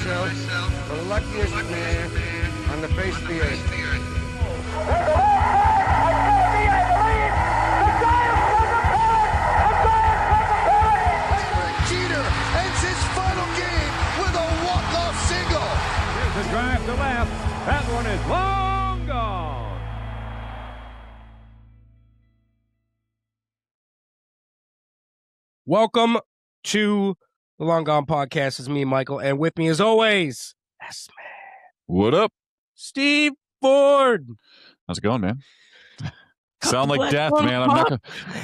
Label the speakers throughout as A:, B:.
A: myself the luckiest man on the face of the earth.
B: Jeter ends his final game with a walk-off single.
C: Here's the drive to left. That one is long gone.
D: Welcome to the Long Gone Podcast. It's me, Michael, and with me, as always, S-Man.
E: What up?
D: Steve Ford.
E: How's it going, man? Sound like death, man. I'm not gonna,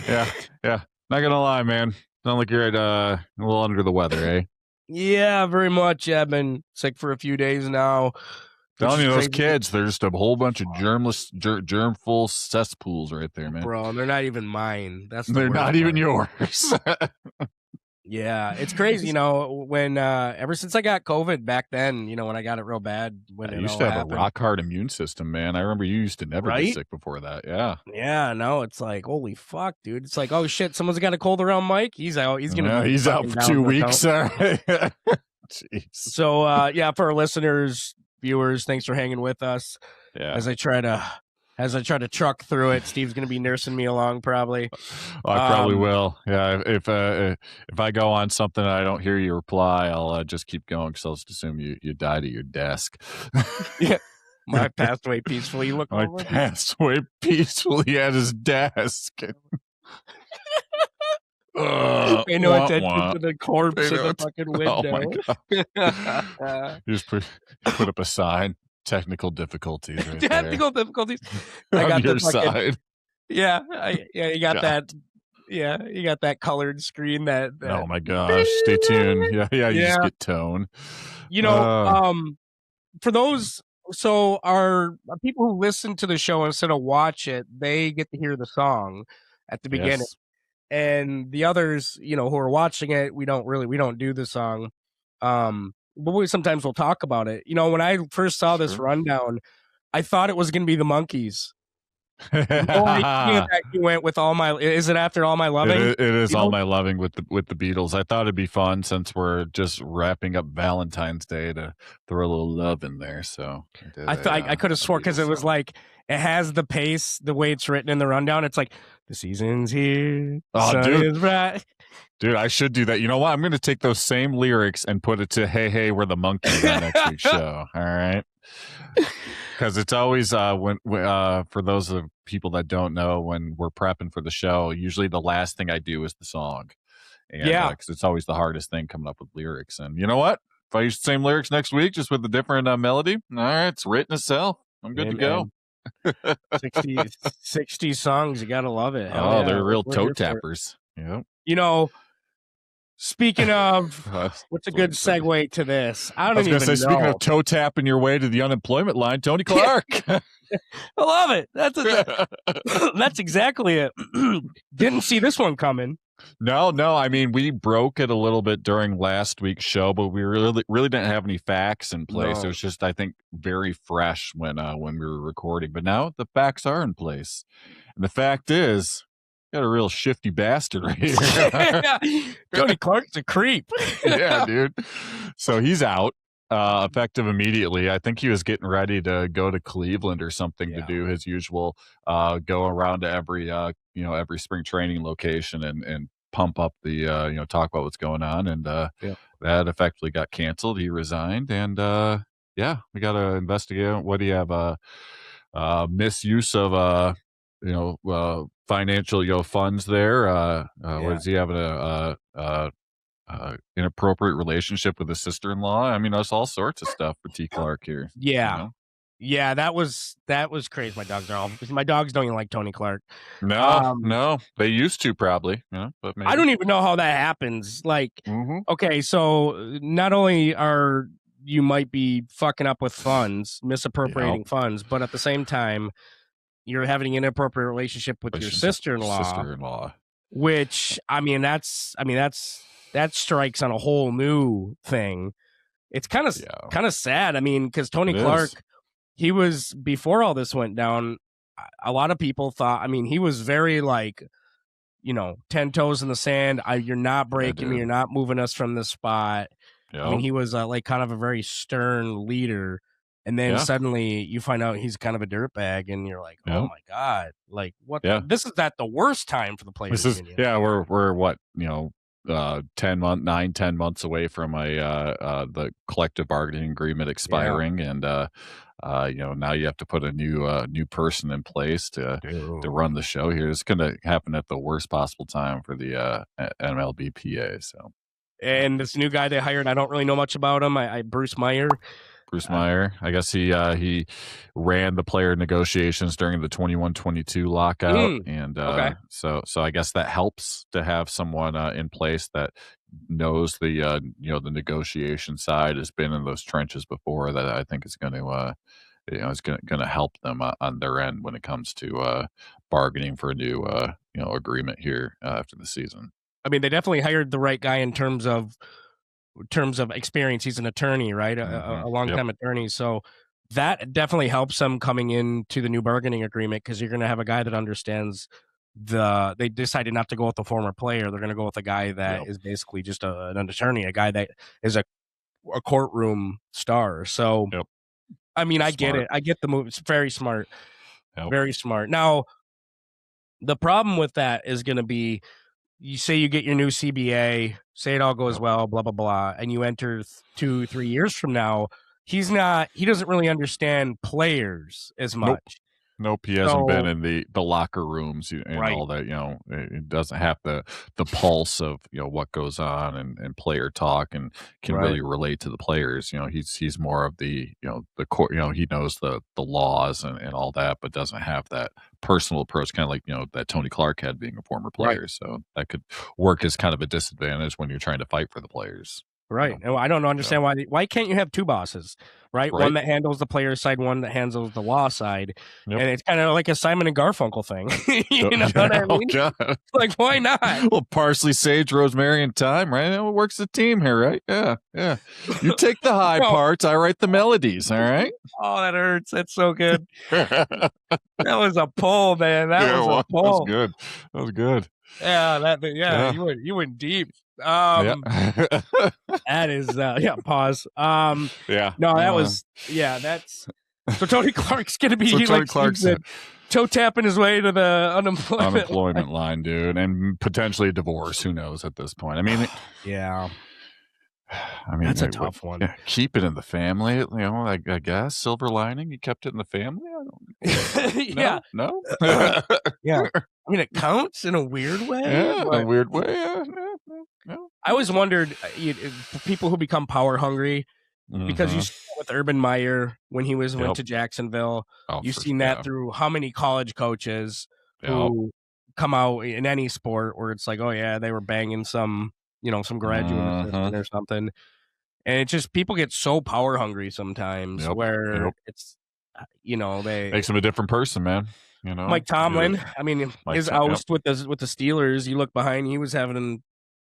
E: yeah. Not gonna lie, man. Sound like you're a little under the weather, eh?
D: Yeah, very much. Yeah, I've been sick for a few days now.
E: Telling you, those kids, they're just a whole bunch of germ-full cesspools right there, man.
D: Bro, and they're not even mine.
E: They're not even yours.
D: Yeah, it's crazy, when ever since I got COVID back then, when I got it real bad. When
E: you used to have a rock-hard immune system, man. I remember you used to never be sick before that, yeah.
D: Yeah, no, it's like, holy fuck, dude. It's like, oh, shit, someone's got a cold around Mike. He's out. He's out
E: for 2 weeks. Jeez.
D: So, for our listeners, viewers, thanks for hanging with us.
E: Yeah.
D: As I try to truck through it, Steve's going to be nursing me along probably.
E: I probably will. Yeah, if I go on something and I don't hear you reply, I'll just keep going because I'll just assume you died at your desk.
D: Yeah, I passed away peacefully.
E: I passed away peacefully at his desk.
D: Pay no attention to the corpse in the fucking window.
E: Oh my God. You just put up a sign. Technical difficulties. Right
D: Technical difficulties.
E: I got your side.
D: Yeah, you got that. Yeah, you got that colored screen. That
E: oh my gosh! Stay tuned. Yeah. You just get tone.
D: For those, so our people who listen to the show instead of watch it, they get to hear the song at the beginning.
E: Yes.
D: And the others, who are watching it, we don't do the song. But sometimes we'll talk about it. When I first saw this rundown, I thought it was going to be the Monkees. You went with All My. Is it after All My Loving?
E: It is All My Loving with the Beatles. I thought it'd be fun since we're just wrapping up Valentine's Day to throw a little love in there. So
D: I could have swore because it was like it has the pace, the way it's written in the rundown. It's like the season's here.
E: Oh, dude.
D: Is right.
E: Dude, I should do that. You know what? I'm going to take those same lyrics and put it to "Hey, hey, we're the Monkees" on next week's show. All right, because it's always for those of people that don't know, when we're prepping for the show, usually the last thing I do is the song. And, because it's always the hardest thing coming up with lyrics. And you know what? If I use the same lyrics next week, just with a different melody, all right, it's written itself. I'm good to go.
D: 60 songs, you gotta love it.
E: Hell they're real toe tappers. Yeah.
D: Speaking of, what's a good segue to this? I was going to say,
E: speaking of toe tapping your way to the unemployment line, Tony Clark.
D: I love it. That's exactly it. Didn't see this one coming.
E: No. I mean, we broke it a little bit during last week's show, but we really didn't have any facts in place. No. It was just, I think, very fresh when we were recording. But now the facts are in place, and the fact is, got a real shifty bastard right here.
D: Tony Clark's a creep.
E: Yeah, dude. So he's out, effective immediately. I think he was getting ready to go to Cleveland or something to do his usual go around to every spring training location and pump up the talk about what's going on. And that effectively got canceled. He resigned, and we got to investigate. What do you have? Misuse of financial funds there. What does he have? Inappropriate relationship with his sister-in-law. I mean, there's all sorts of stuff for T. Clark here.
D: Yeah, that was crazy. My dogs don't even like Tony Clark.
E: No, they used to probably. But maybe.
D: I don't even know how that happens. Like, okay, so not only you might be fucking up with funds, misappropriating funds, but at the same time, you're having an inappropriate relationship with your sister-in-law. Which that strikes on a whole new thing. It's kind of sad. I mean, because Tony Clark, he was, before all this went down, a lot of people thought, I mean, he was very 10 toes in the sand. You're not breaking me. You're not moving us from this spot. I mean, he was like kind of a very stern leader. And then suddenly you find out he's kind of a dirtbag, and you're like, oh my God, like what? This is at the worst time for the players.
E: We're what, 10 months away from the collective bargaining agreement expiring, and now you have to put a new person in place to run the show here. It's going to happen at the worst possible time for the MLBPA. So,
D: and this new guy they hired, I don't really know much about him. Bruce Meyer.
E: I guess he ran the player negotiations during the 21-22 lockout, and so I guess that helps to have someone in place that knows the the negotiation side, has been in those trenches before. That I think is going to is going to help them on their end when it comes to bargaining for a new agreement here after the season.
D: I mean, they definitely hired the right guy in terms of experience. He's an attorney, right? A long-time attorney. So that definitely helps them coming into the new bargaining agreement, because you're going to have a guy that understands they decided not to go with the former player. They're going to go with a guy that is basically just an attorney, a guy that is a courtroom star. So, I mean, I get it. I get the move. It's very smart. Very smart. Now, the problem with that is going to be, you say you get your new CBA, say it all goes well, blah, blah, blah, and you enter 2-3 years from now, he doesn't really understand players as much.
E: Nope, he hasn't been in the locker rooms and all that. It doesn't have the pulse of what goes on and player talk, and can really relate to the players. He's more of the the court. He knows the laws and all that, but doesn't have that personal approach, kind of like that Tony Clark had, being a former player. So that could work as kind of a disadvantage when you're trying to fight for the players.
D: Right. And I don't understand why can't you have two bosses, right? One that handles the player side, one that handles the law side. And it's kind of like a Simon and Garfunkel thing. You know what I mean? Like, why not?
E: Well, parsley, sage, rosemary, and thyme, right? It works the team here, right? Yeah. You take the high parts, I write the melodies, all right?
D: Oh, that hurts. That's so good. That was a pull, man. That was a pull.
E: That was good.
D: Yeah, you went deep. That is pause. That's so Tony Clark's gonna be toe tapping his way to the unemployment
E: line, dude, and potentially a divorce. Who knows at this point? I mean,
D: that's a tough one.
E: Keep it in the family, I guess. Silver lining, you kept it in the family.
D: No. I mean, it counts in a weird way.
E: Yeah, in a weird way. Yeah.
D: I always wondered, people who become power hungry, because you see that with Urban Meyer when he went to Jacksonville. You've seen that through how many college coaches who come out in any sport where it's like, oh yeah, they were banging some graduate assistant or something, and it just, people get so power hungry sometimes where it's they
E: makes him a different person, man.
D: Mike Tomlin. I mean, his oust with the Steelers. You look behind, he was having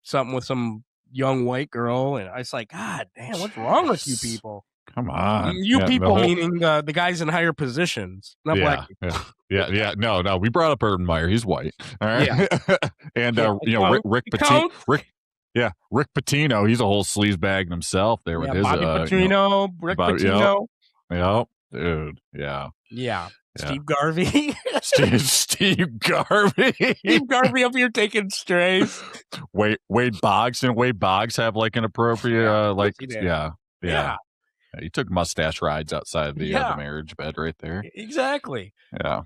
D: something with some young white girl, and I was like, God damn, what's wrong with you people?
E: Come on,
D: meaning the guys in higher positions, not black people.
E: No, we brought up Urban Meyer. He's white. All right, and Rick Pitino. He's a whole sleaze bag himself there with his
D: Bobby Petrino, Rick Pitino.
E: Dude, yeah.
D: Steve Garvey.
E: Steve Garvey.
D: Steve Garvey up here taking strays.
E: Wade Boggs. Wade Boggs have like an appropriate he took mustache rides outside the marriage bed right there.
D: Exactly.
E: Yeah.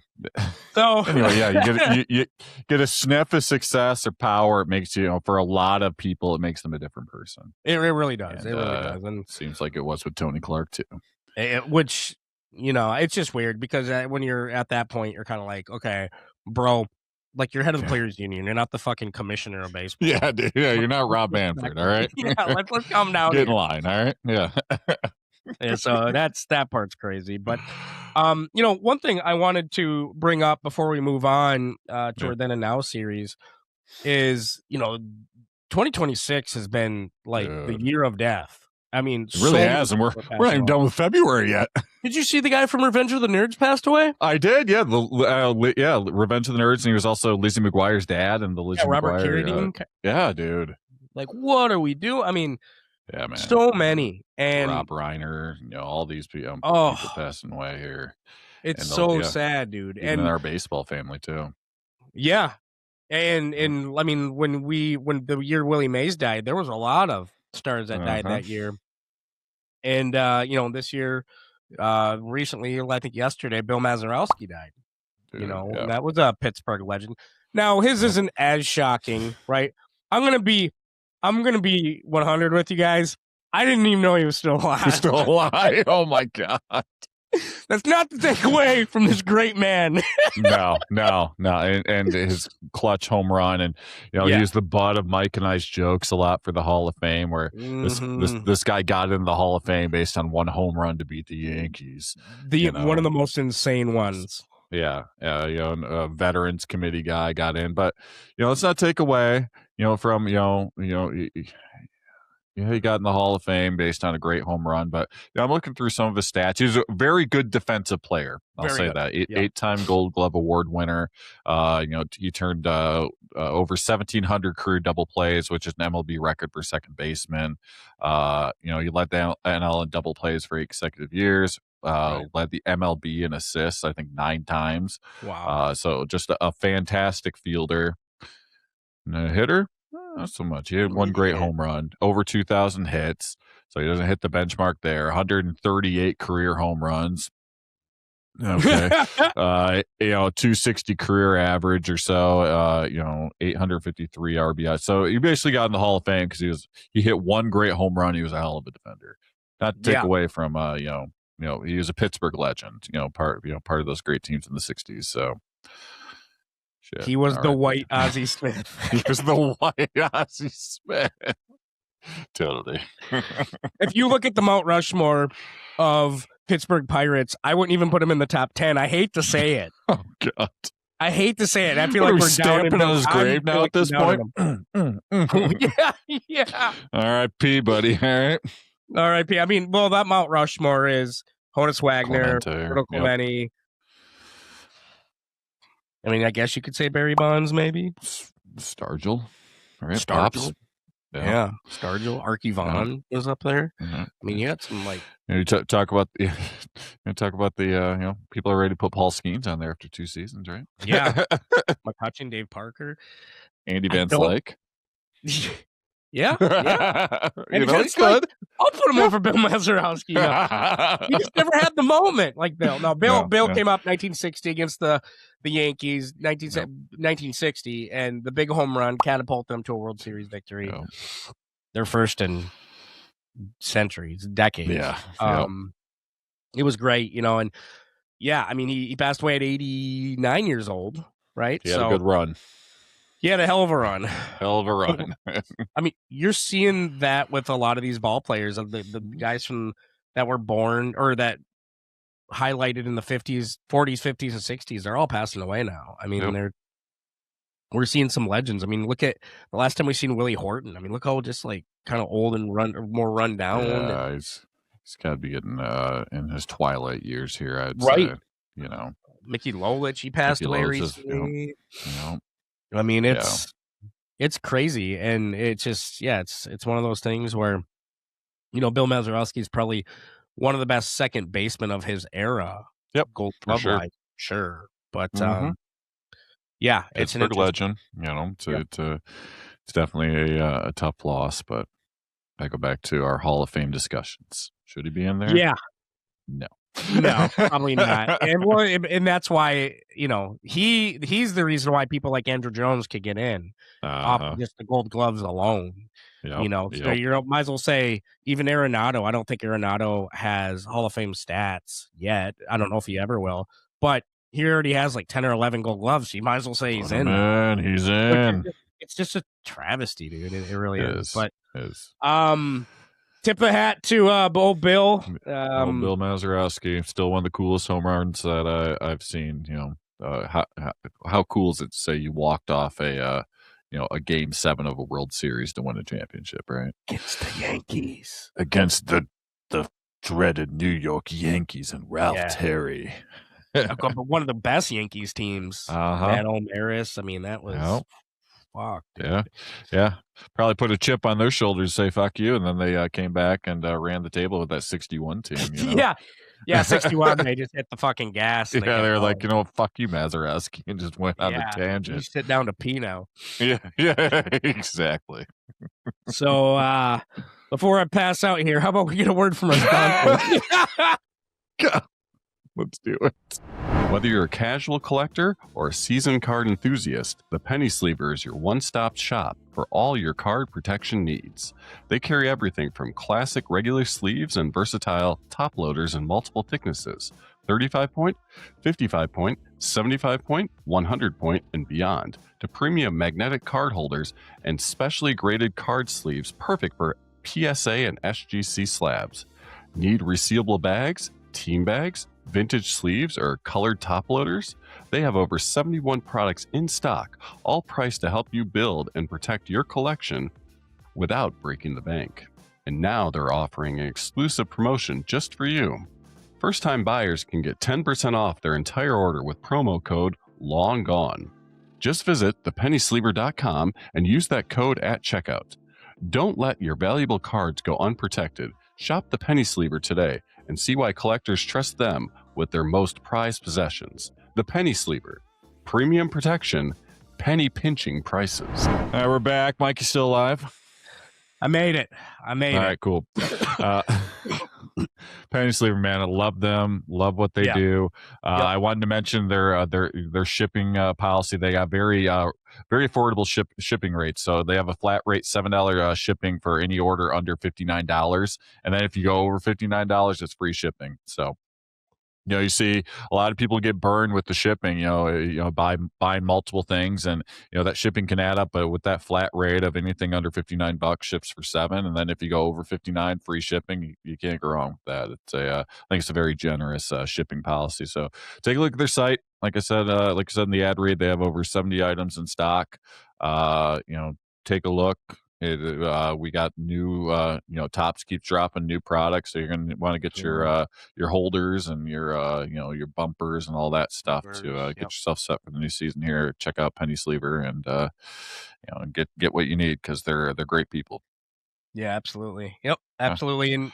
D: So
E: anyway, you get a sniff of success or power. It makes for a lot of people, it makes them a different person.
D: It really does. It really does. And
E: seems like it was with Tony Clark too.
D: Which, it's just weird, because when you're at that point, you're kind of like, okay, bro, like, you're head of the players union. You're not the fucking commissioner of baseball.
E: Yeah, dude. Yeah, you're not Rob Manfred. All right.
D: Let's calm down.
E: Get in line. All right. Yeah.
D: So that part's crazy. But, one thing I wanted to bring up before we move on to our Then and Now series is, 2026 has been like the year of death. I mean,
E: it really has, and we're not even done with February yet.
D: Did you see the guy from Revenge of the Nerds passed away?
E: I did, yeah. Revenge of the Nerds, and he was also Lizzie McGuire's dad, and the Lizzie
D: Robert
E: McGuire.
D: Carradine.
E: Yeah, dude.
D: Like, what are we doing? I mean,
E: Yeah, man.
D: So many. And
E: Rob Reiner, all these people passing away here.
D: It's so sad, dude.
E: Even in our baseball family too.
D: Yeah. And I mean, when the year Willie Mays died, there was a lot of stars that died that year. And this year, recently, I think yesterday, Bill Mazeroski died.
E: Dude,
D: and that was a Pittsburgh legend. Now his isn't as shocking, right? I'm gonna be 100 with you guys. I didn't even know he was still alive.
E: He's still alive. Oh my God.
D: That's not to take away from this great man.
E: No. And his clutch home run, and he was the butt of Mike and I's jokes a lot for the Hall of Fame, where this guy got into the Hall of Fame based on one home run to beat the Yankees.
D: One of the most insane ones.
E: Yeah, a veterans committee guy got in, but let's not take away, from he got in the Hall of Fame based on a great home run. But I'm looking through some of his stats. He's a very good defensive player. I'll say that. Eight-time Gold Glove Award winner. He turned over 1,700 career double plays, which is an MLB record for second baseman. He led the NL in double plays for 8 consecutive years. Led the MLB in assists, I think 9 times.
D: Wow.
E: So just a fantastic fielder. And a hitter? Not so much. He had one great home run, over 2,000 hits. So he doesn't hit the benchmark there. 138 career home runs. Okay. 260 career average or so, 853 RBI. So he basically got in the Hall of Fame because he hit one great home run. He was a hell of a defender. Not to take away from, he was a Pittsburgh legend, part of those great teams in the 60s. So shit.
D: He was white Ozzie Smith.
E: He was the white Ozzie Smith. Totally.
D: If you look at the Mount Rushmore of Pittsburgh Pirates, I wouldn't even put him in the top 10. I hate to say it.
E: Oh God.
D: I hate to say it. I feel like we're
E: stamping on his grave now at this point.
D: Yeah.
E: R.I.P., buddy. All right.
D: R.I.P. I mean, well, that Mount Rushmore is Honus Wagner, Roberto Clemente. I mean, I guess you could say Barry Bonds, maybe.
E: Stargell. Right?
D: Stargell. Yeah. Stargell. Archie Vaughn was up there.
E: Mm-hmm.
D: I mean, you had some like.
E: You talk about the people are ready to put Paul Skeens on there after 2 seasons, right?
D: Yeah. McCutcheon, Dave Parker,
E: Andy Van Slyke.
D: Yeah.
E: And he's good.
D: I'll put him over Bill Mazeroski. He just never had the moment like Bill. No, Bill came up 1960 against the Yankees, 1960, and the big home run catapulted them to a World Series victory.
E: Yeah.
D: Their first in centuries, decades.
E: Yeah.
D: It was great, and I mean, he passed away at 89 years old, right?
E: He had a good run.
D: He had a hell of a run. I mean, you're seeing that with a lot of these ball players, of the guys that were born or that highlighted in the 50s, 40s, 50s, and 60s. They're all passing away now. I mean, we're seeing some legends. I mean, look at the last time we seen Willie Horton. I mean, look how just like kind of old and more run down.
E: Yeah, he's got to be getting in his twilight years here. I'd say,
D: Mickey Lolich, he passed away recently. I mean, it's crazy, and it's just it's one of those things where, Bill Mazeroski is probably one of the best second basemen of his era.
E: Yep,
D: Gold Glove wise, sure, but it's an
E: legend. It's definitely a tough loss, but I go back to our Hall of Fame discussions. Should he be in there?
D: Yeah,
E: no.
D: No, probably not. And that's why, he's the reason why people like Andrew Jones could get in off of just the Gold Gloves alone. So you might as well say even Arenado. I don't think Arenado has Hall of Fame stats yet. I don't know if he ever will, but he already has like 10 or 11 Gold Gloves. So you might as well say he's in.
E: Man, he's in.
D: It's just a travesty, dude. It really is. But tip the hat to old Bill.
E: Bill Mazeroski, still one of the coolest home runs that I've seen. How cool is it to say you walked off a Game 7 of a World Series to win a championship, right?
D: Against the Yankees.
E: Against the dreaded New York Yankees and Ralph Terry.
D: But one of the best Yankees teams. Matt O'Maris. I mean, that was fuck.
E: Yeah. probably put a chip on their shoulders, say fuck you, and then they came back and ran the table with that 61 team. You know?
D: Yeah, 61. They just hit the fucking gas.
E: Yeah, they're like, you know, fuck you, Mazeroski, and just went on the tangent.
D: You sit down to pee now.
E: Yeah, exactly.
D: So before I pass out here, how about we get a word from our sponsor?
E: Let's do it. Whether you're a casual collector or a seasoned card enthusiast, the Penny Sleever is your one-stop shop for all your card protection needs. They carry everything from classic regular sleeves and versatile top loaders in multiple thicknesses, 35-point, 55-point, 75-point, 100-point, and beyond, to premium magnetic card holders and specially graded card sleeves perfect for PSA and SGC slabs. Need resealable bags, team bags, vintage sleeves, or colored top loaders? They have over 71 products in stock, all priced to help you build and protect your collection without breaking the bank. And now they're offering an exclusive promotion just for you. First-time buyers can get 10% off their entire order with promo code LONGGONE. Just visit thepennysleever.com and use that code at checkout. Don't let your valuable cards go unprotected. Shop the Penny Sleever today and see why collectors trust them with their most prized possessions. The Penny Sleever. Premium protection, penny pinching prices. All right, we're back. Mike, you still alive?
D: I made it. All
E: right, cool. Penny Sleever, man, I love them. Love what they do. I wanted to mention their shipping policy. They got very affordable shipping rates. So they have a flat rate $7 shipping for any order under $59, and then if you go over $59, it's free shipping. So, you know, you see a lot of people get burned with the shipping, buying multiple things, and, you know, that shipping can add up, but with that flat rate of anything under $59 ships for $7. And then if you go over 59, free shipping, you can't go wrong with that. It's I think it's a very generous shipping policy. So take a look at their site. Like I said in the ad read, they have over 70 items in stock. Take a look. We got new, Topps keeps dropping new products, so you're going to want to get your holders and your bumpers and all that stuff to get yourself set for the new season here. Check out Penny Sleever and get what you need, because they're great people.
D: Yeah, absolutely. Yep, absolutely. And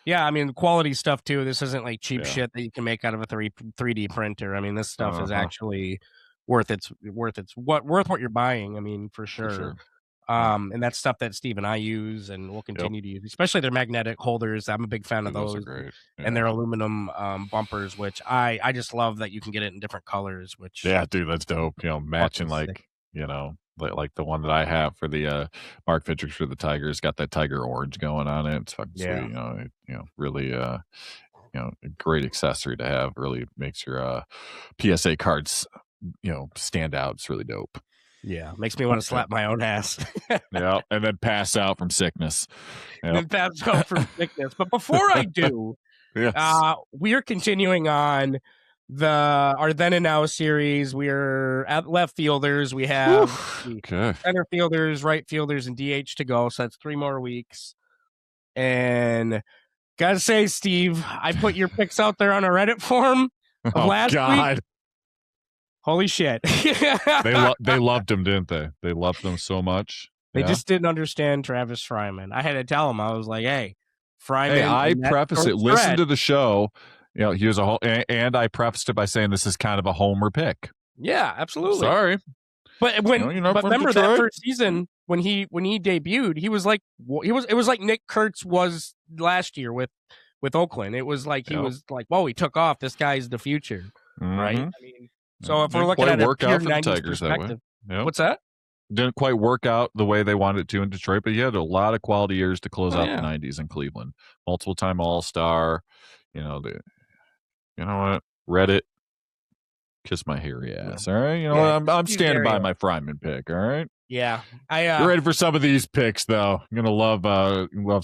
D: yeah, I mean, quality stuff too. This isn't like cheap shit that you can make out of a 3D printer. I mean, this stuff is actually worth what you're buying. I mean, for sure. And that's stuff that Steve and I use and will continue to use, especially their magnetic holders. I'm a big fan of those. Are great. And their aluminum bumpers, which I just love that you can get it in different colors. Which
E: dude, that's dope. Matching like the one that I have for the Mark Fidrich for the Tigers, got that tiger orange going on it. It's fucking sweet. Really a great accessory to have. Really makes your PSA cards stand out. It's really dope.
D: Yeah, makes me want to slap my own ass.
E: And then pass out from sickness.
D: But before I do, we are continuing on our Then and Now series. We are at left fielders. We have center fielders, right fielders, and DH to go. So that's 3 more weeks. And gotta say, Steve, I put your picks out there on a Reddit forum of last week. Holy shit.
E: They loved him, didn't they? They loved them so much.
D: They just didn't understand Travis Fryman. I had to tell him, I was like, hey, Fryman.
E: Hey, I preface it. Listen to the show. He was and I prefaced it by saying this is kind of a homer pick.
D: Yeah, absolutely.
E: Sorry.
D: But remember that first season when he debuted, he was like, it was like Nick Kurtz was last year with Oakland. It was like, he was like, whoa, he took off. This guy's the future. Right? I mean, so if we're looking at a pure 90s perspective, what's that?
E: Didn't quite work out the way they wanted it to in Detroit, but he had a lot of quality years to close out the 90s in Cleveland. Multiple-time All-Star. You know what? Reddit, kiss my hairy ass. All right, I'm standing by my Fryman pick. All right.
D: Yeah,
E: you're ready for some of these picks, though. I'm gonna love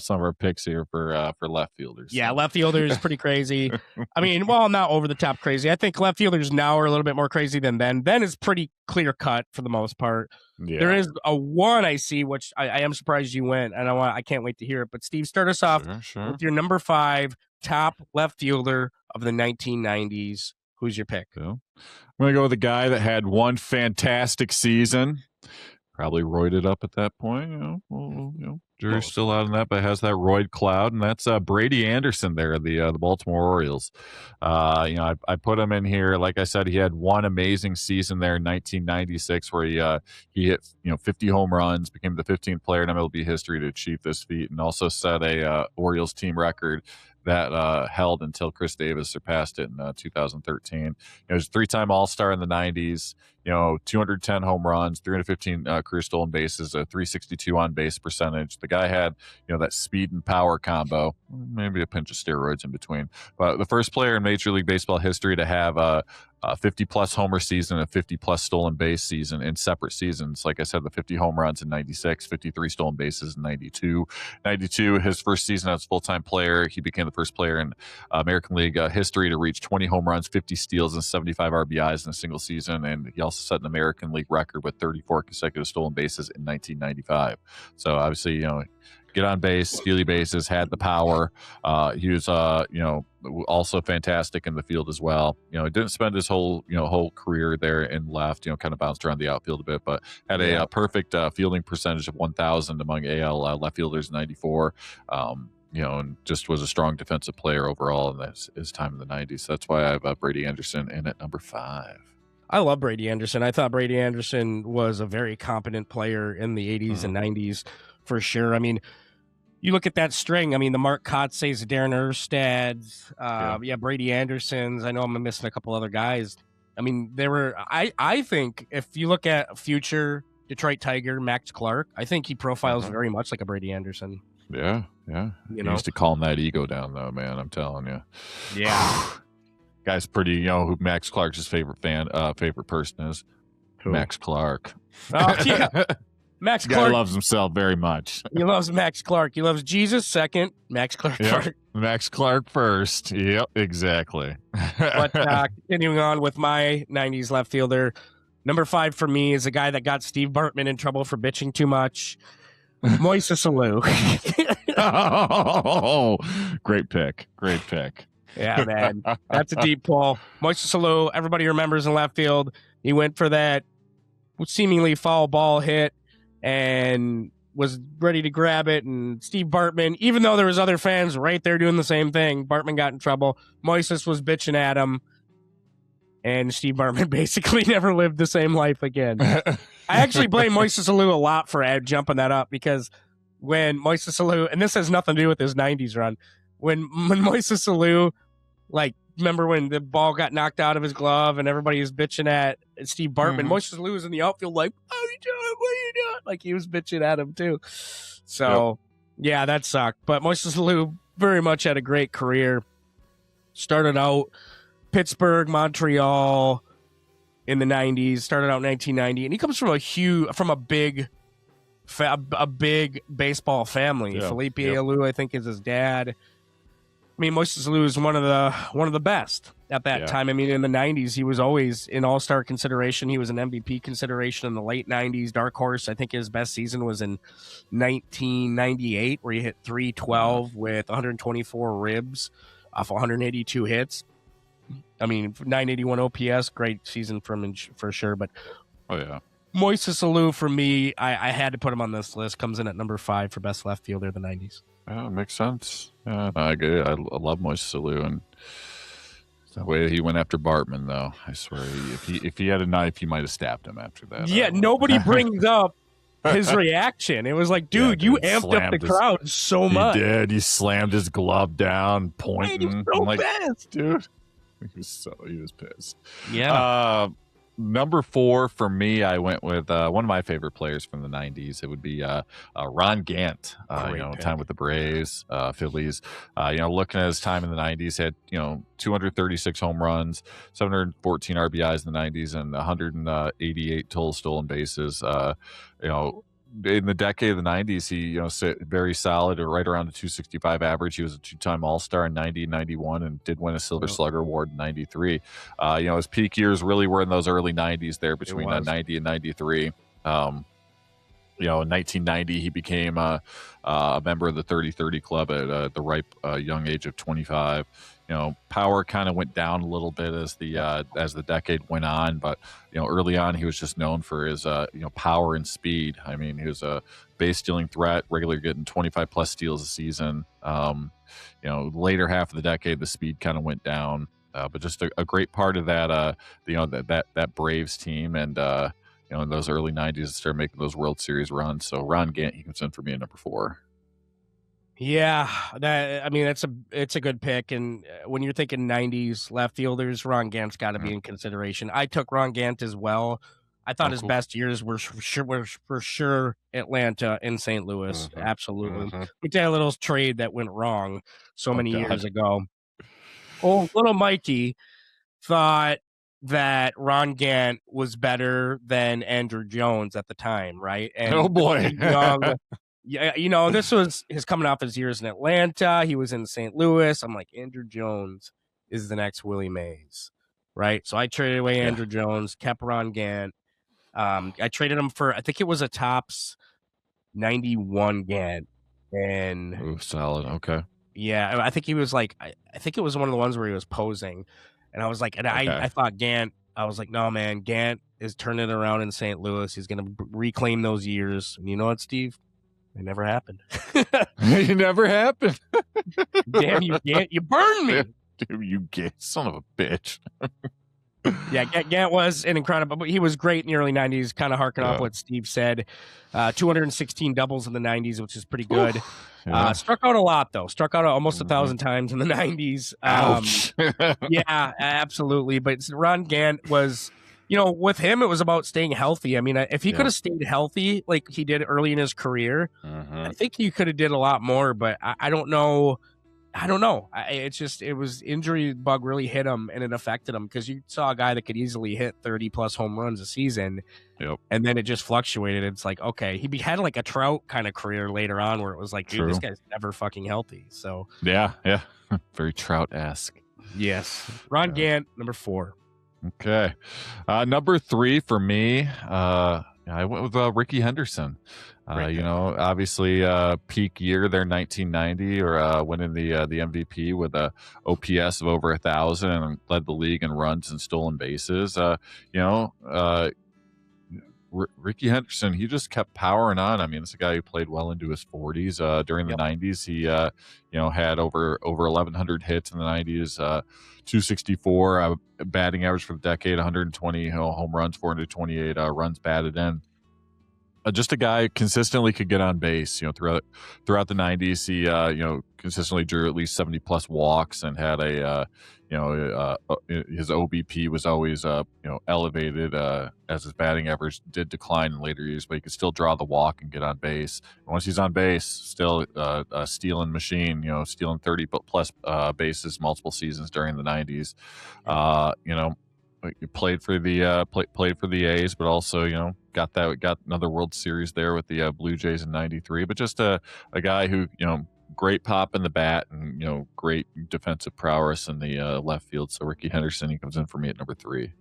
E: some of our picks here for left fielders.
D: Yeah, left fielders pretty crazy. I mean, well, not over the top crazy. I think left fielders now are a little bit more crazy than then. Then is pretty clear cut for the most part. Yeah. There is a one I see, which I am surprised you went, and I can't wait to hear it. But Steve, start us off with your number 5 top left fielder of the 1990s. Who's your pick?
E: So, I'm gonna go with a guy that had one fantastic season. Probably roided up at that point. Jury's still out on that, but has that roid cloud, and that's Brady Anderson there, the Baltimore Orioles. I put him in here. Like I said, he had one amazing season there in 1996 where he hit 50 home runs, became the 15th player in MLB history to achieve this feat, and also set a Orioles team record that held until Chris Davis surpassed it in 2013. He was a 3-time All-Star in the 90s. 210 home runs, 315 career stolen bases, a 362 on base percentage. The guy had, that speed and power combo, maybe a pinch of steroids in between. But the first player in Major League Baseball history to have a 50-plus homer season, a 50-plus stolen base season in separate seasons. Like I said, the 50 home runs in 96, 53 stolen bases in 92. 92, his first season as a full-time player, he became the first player in American League history to reach 20 home runs, 50 steals, and 75 RBIs in a single season. And he also set an American League record with 34 consecutive stolen bases in 1995. So obviously, get on base, steal bases, had the power. He was, also fantastic in the field as well. He didn't spend his whole career there in left, kind of bounced around the outfield a bit, but had a perfect fielding percentage of 1,000 among AL left fielders in 94. And just was a strong defensive player overall in his time in the 90s. That's why I have Brady Anderson in at number 5.
D: I love Brady Anderson. I thought Brady Anderson was a very competent player in the 80s and 90s for sure. I mean, you look at that string. I mean, the Mark Kotze's, Darren Erstad's, Brady Anderson's. I know I'm missing a couple other guys. I mean, there were. I think if you look at future Detroit Tiger Max Clark, I think he profiles very much like a Brady Anderson.
E: Yeah. He used to calm that ego down, though, man. I'm telling you.
D: Yeah.
E: Guy's pretty. Who Max Clark's favorite person is? Who? Max Clark.
D: Oh yeah. Max Clark.
E: Guy loves himself very much.
D: He loves Max Clark. He loves Jesus second, Max Clark first.
E: Max Clark first. Yep, exactly.
D: But continuing on with my 90s left fielder, number 5 for me is a guy that got Steve Bartman in trouble for bitching too much. Moises Alou.
E: Oh, great pick.
D: Yeah, man. That's a deep pull. Moises Alou, everybody remembers in left field. He went for that seemingly foul ball hit and was ready to grab it, and Steve Bartman, even though there was other fans right there doing the same thing, Bartman got in trouble. Moises was bitching at him, and Steve Bartman basically never lived the same life again. I actually blame Moises Alou a lot for jumping that up, because when Moises Alou, and this has nothing to do with his 90s run, when Moises Alou, remember when the ball got knocked out of his glove and everybody was bitching at Steve Bartman? Moises Alou was in the outfield what are you doing? Like, he was bitching at him too. So, yeah, that sucked. But Moises Alou very much had a great career. Started out Pittsburgh, Montreal in the 90s. Started out in 1990. And he comes from a big baseball family. Yeah. Felipe Alou, I think, is his dad. I mean, Moises Alou is one of the best at that time. I mean, in the 90s, he was always in all-star consideration. He was an MVP consideration in the late 90s. Dark horse, I think his best season was in 1998, where he hit 312 with 124 ribs off 182 hits. I mean, 981 OPS, great season from him for sure. But Moises Alou, for me, I had to put him on this list. Comes in at number 5 for best left fielder of the 90s.
E: Yeah, it makes sense. Yeah, I agree. I love Moises Alou, and the way he went after Bartman, though, I swear, if he had a knife, he might have stabbed him after that.
D: Yeah, nobody brings up his reaction. It was like, dude, you amped up the crowd so much.
E: He did. He slammed his glove down, pointing.
D: He was so pissed,
E: dude. He was pissed.
D: Yeah.
E: Number 4 for me, I went with one of my favorite players from the 90s. It would be Ron Gant. Time with the Braves, Phillies. Looking at his time in the 90s, had 236 home runs, 714 RBIs in the 90s, and 188 total stolen bases. In the decade of the 90s, he sit very solid, or right around a 265 average. He was a 2-time All-Star in 90 and 91, and did win a Silver Slugger Award in 93. His peak years really were in those early 90s there, between 90 and 93. In 1990, he became a member of the 30-30 club at the ripe young age of 25. power kind of went down a little bit as the decade went on, but early on he was just known for his power and speed. I mean, he was a base stealing threat, regularly getting 25 plus steals a season. Later half of the decade the speed kind of went down, but just a great part of that that Braves team, and in those early 90s started making those World Series runs. So Ron Gant, he comes in for me at number 4.
D: Yeah, it's a good pick. And when you're thinking 90s left fielders, Ron Gant's got to be in consideration. I took Ron Gant as well. I thought his best years were for sure Atlanta and St. Louis. Absolutely. Let me tell you a little trade that went wrong many years ago. Oh, little Mikey thought that Ron Gant was better than Andrew Jones at the time, right? And
E: oh boy.
D: Yeah, this was his coming off his years in Atlanta. He was in St. Louis. I'm like, Andrew Jones is the next Willie Mays, right? So I traded away Andrew Jones, kept Ron Gant. I traded him for, I think it was a Topps 91 Gant. And
E: solid. Okay.
D: Yeah, I think he was like, I think it was one of the ones where he was posing. And I was like, I thought Gant, I was like, no, man, Gant is turning it around in St. Louis. He's going to reclaim those years. And you know what, Steve? It never happened.
E: It never happened.
D: Damn you, Gant. You burned me.
E: Dude, you son of a bitch.
D: Yeah, Gant was an incredible, but he was great in the early 90s, kind of harking off what Steve said. 216 doubles in the 90s, which is pretty good. Struck out a lot, though. Struck out almost 1,000 times in the 90s. Yeah, absolutely. But Ron Gant was... with him, it was about staying healthy. I mean, if he could have stayed healthy like he did early in his career, I think he could have did a lot more, but I don't know. It was injury bug really hit him, and it affected him, because you saw a guy that could easily hit 30-plus home runs a season, and then it just fluctuated. It's like, okay, he had like a Trout kind of career later on where it was like, dude, this guy's never fucking healthy. So
E: yeah. Very Trout-esque.
D: Yes. Ron Gant, number 4.
E: Okay. Number 3 for me, I went with Ricky Henderson. Obviously peak year there, 1990, or winning the MVP with a OPS of over 1,000 and led the league in runs and stolen bases. Ricky Henderson, he just kept powering on. I mean, it's a guy who played well into his 40s. During the 90s, he had over 1,100 hits in the 90s, 264 batting average for the decade, 120 home runs, 428 runs batted in. Just a guy consistently could get on base. Throughout the 90s, he consistently drew at least 70 plus walks and had his OBP was always elevated as his batting average did decline in later years, but he could still draw the walk and get on base. And once he's on base, still a stealing machine. Stealing 30 plus bases multiple seasons during the 90s. He played for the A's, but also got another World Series there with the Blue Jays in '93. But just a guy who great pop in the bat and great defensive prowess in the left field. So Ricky Henderson, he comes in for me at number 3.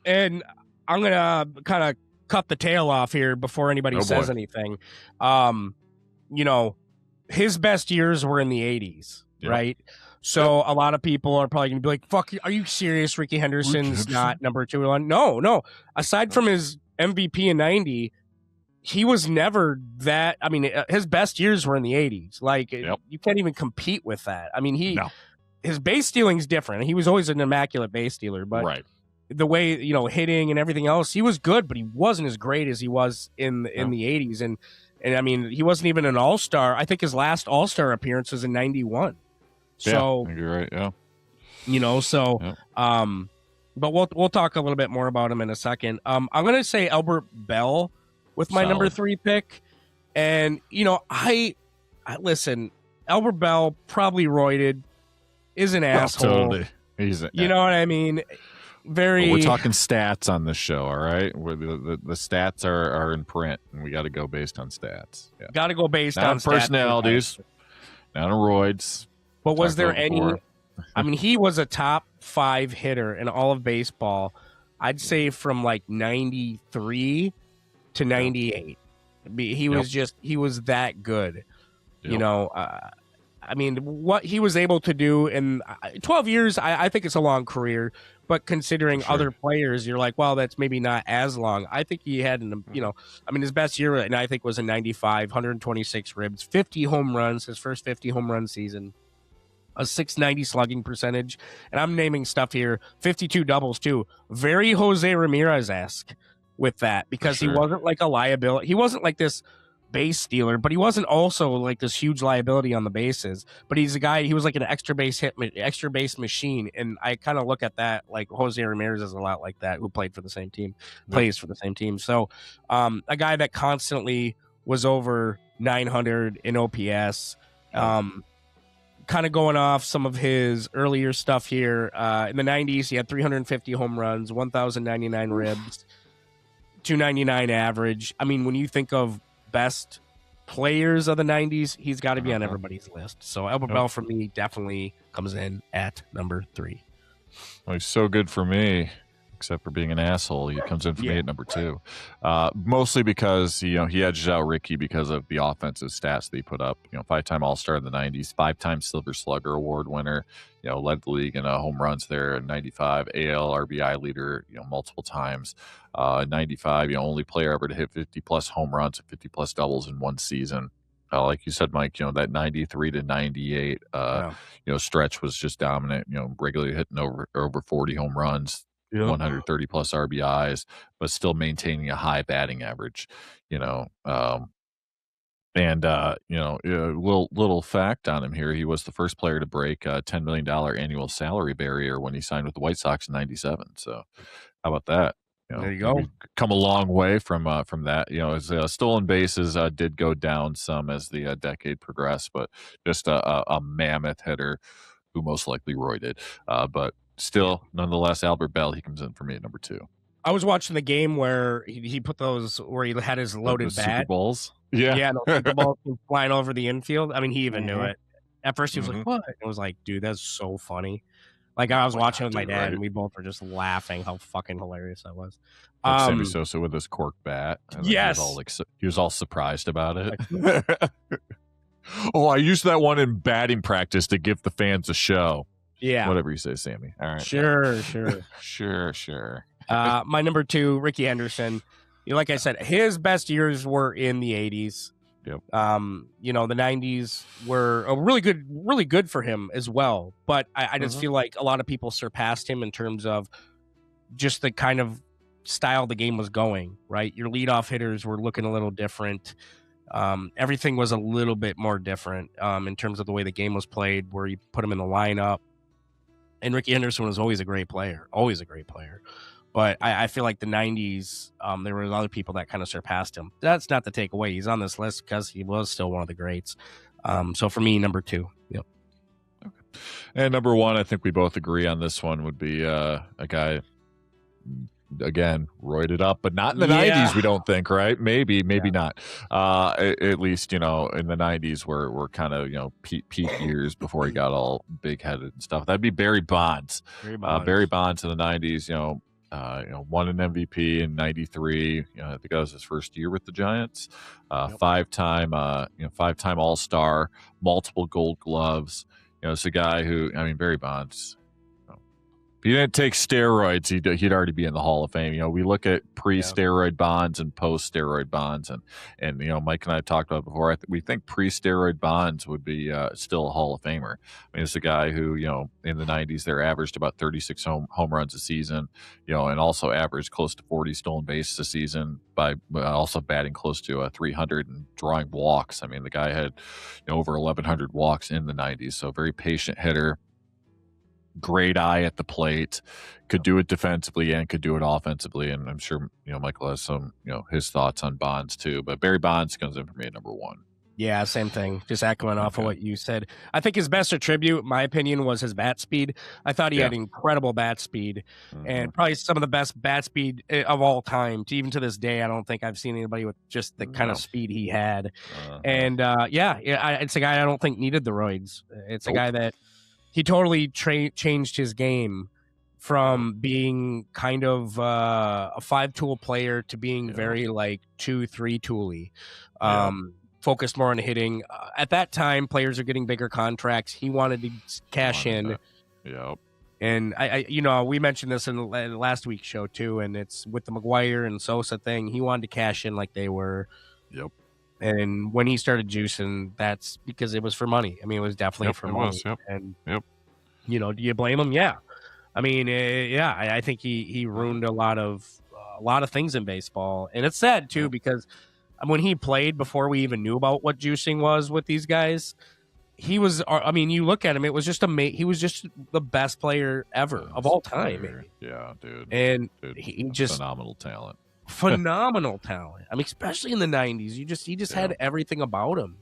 D: And I'm gonna kind of cut the tail off here before anybody says anything. His best years were in the '80s, right? So a lot of people are probably going to be like, fuck, are you serious? Ricky Henderson's not number 2. No. Aside from his MVP in 90, he was never that. I mean, his best years were in the 80s. Like, you can't even compete with that. I mean, his base stealing is different. He was always an immaculate base stealer, but the way, hitting and everything else, he was good, but he wasn't as great as he was in the 80s. And I mean, he wasn't even an all-star. I think his last all-star appearance was in 91. So,
E: you're right. Yeah.
D: But we'll talk a little bit more about him in a second. I'm going to say Albert Bell with my number 3 pick. And, I listen, Albert Bell, probably roided, is an asshole.
E: Totally.
D: You know what I mean?
E: We're talking stats on this show, all right? Where the stats are in print, and we got to go based on stats. Yeah.
D: Got to go based
E: not
D: on
E: personalities, not on roids.
D: But was there any? I mean, he was a top 5 hitter in all of baseball. I'd say from like 93 to 98. He was he was that good. I I mean, what he was able to do in 12 years, I think it's a long career. But considering other players, you're like, well, that's maybe not as long. I think he had, his best year, and I think was in 95, 126 ribs, 50 home runs, his first 50 home run season, a 690 slugging percentage. And I'm naming stuff here, 52 doubles too. Very Jose Ramirez-esque with that, because he wasn't like a liability. He wasn't like this base stealer, but he wasn't also like this huge liability on the bases. But he's a guy, he was like an extra base machine. And I kind of look at that like Jose Ramirez is a lot like that, who played for the same team, plays for the same team. So a guy that constantly was over 900 in OPS. Kind of going off some of his earlier stuff here. In the 90s, he had 350 home runs, 1,099 ribs, 299 average. I mean, when you think of best players of the 90s, he's got to be on everybody's list. So Albert Bell for me definitely comes in at number 3.
E: Well, he's so good for me, except for being an asshole. He comes in for me at number 2, mostly because he edges out Ricky because of the offensive stats that he put up. 5-time All-Star in the 90s, 5-time Silver Slugger Award winner. Led the league in home runs there in 95, AL RBI leader, multiple times. 95, only player ever to hit 50-plus home runs and 50-plus doubles in one season. Like you said, Mike, that 93 to 98, stretch was just dominant. Regularly hitting over 40 home runs, 130-plus RBIs, but still maintaining a high batting average. Little fact on him here: he was the first player to break a $10 million annual salary barrier when he signed with the White Sox in '97. So, how about that?
D: There you go.
E: We've come a long way from that. His stolen bases did go down some as the decade progressed, but just a mammoth hitter who most likely roided. But still, nonetheless, Albert Bell, he comes in for me at number 2.
D: I was watching the game where he put those, where he had his loaded bat.
E: Super Bowls.
D: Yeah, those Super Bowls flying over the infield. I mean, he even knew it. At first, he was like, "What?" I was like, "Dude, that's so funny." Like, I was watching with my dad, and we both were just laughing how fucking hilarious that was.
E: Like Sammy Sosa with his cork bat.
D: Yes.
E: He was all surprised about it. Oh, I used that one in batting practice to give the fans a show.
D: Yeah.
E: Whatever you say, Sammy. All right.
D: Sure.
E: Sure.
D: My number 2, Ricky Henderson. Like I said, his best years were in the 80s.
E: Yep.
D: The 90s were really good for him as well. But I just feel like a lot of people surpassed him in terms of just the kind of style the game was going, right? Your leadoff hitters were looking a little different. Everything was a little bit more different in terms of the way the game was played, where you put him in the lineup. And Ricky Henderson was always a great player. But I feel like the 90s, there were other people that kind of surpassed him. That's not the takeaway. He's on this list because he was still one of the greats. So for me, number 2. Yep.
E: Okay. And number 1, I think we both agree on this one, would be a guy, again, roided up, but not in the 90s, we don't think, right? Maybe not. At least, in the 90s were kind of, peak years before he got all big-headed and stuff. That'd be Barry Bonds. Barry Bonds in the 90s, won an MVP in '93. I think that was his first year with the Giants. 5-time All-Star, multiple Gold Gloves. It's a guy who, Barry Bonds. If he didn't take steroids, he'd already be in the Hall of Fame. We look at pre-steroid Bonds and post-steroid Bonds, and Mike and I talked about it before. We think pre-steroid Bonds would be still a Hall of Famer. It's a guy who, in the 90s, they averaged about 36 home runs a season, and also averaged close to 40 stolen bases a season by also batting close to 300 and drawing walks. The guy had over 1,100 walks in the 90s, so very patient hitter. Great eye at the plate, could do it defensively and could do it offensively. And I'm sure, Michael has some, his thoughts on Bonds too, but Barry Bonds comes in for me at number 1.
D: Yeah, same thing. Just echoing off of what you said. I think his best attribute, my opinion, was his bat speed. I thought he had incredible bat speed and probably some of the best bat speed of all time. Even to this day, I don't think I've seen anybody with just the kind of speed he had. And it's a guy I don't think needed the roids. It's a guy that he totally changed his game from being kind of a 5-tool player to being very like 2-3 tooly. focused more on hitting. At that time, players are getting bigger contracts. He wanted to cash in.
E: Yep.
D: And I we mentioned this in last week's show too, and it's with the McGuire and Sosa thing. He wanted to cash in like they were.
E: Yep.
D: And when he started juicing, that's because it was for money. I mean, it was definitely for money. And do you blame him? Yeah. I mean, I think he ruined a lot of things in baseball, and it's sad too because when he played before we even knew about what juicing was with these guys. He was. I mean, you look at him. It was just he was just the best player ever of all time. Maybe.
E: Yeah, dude.
D: And he just
E: phenomenal talent.
D: Phenomenal talent. I mean, especially in the '90s, he just had everything about him.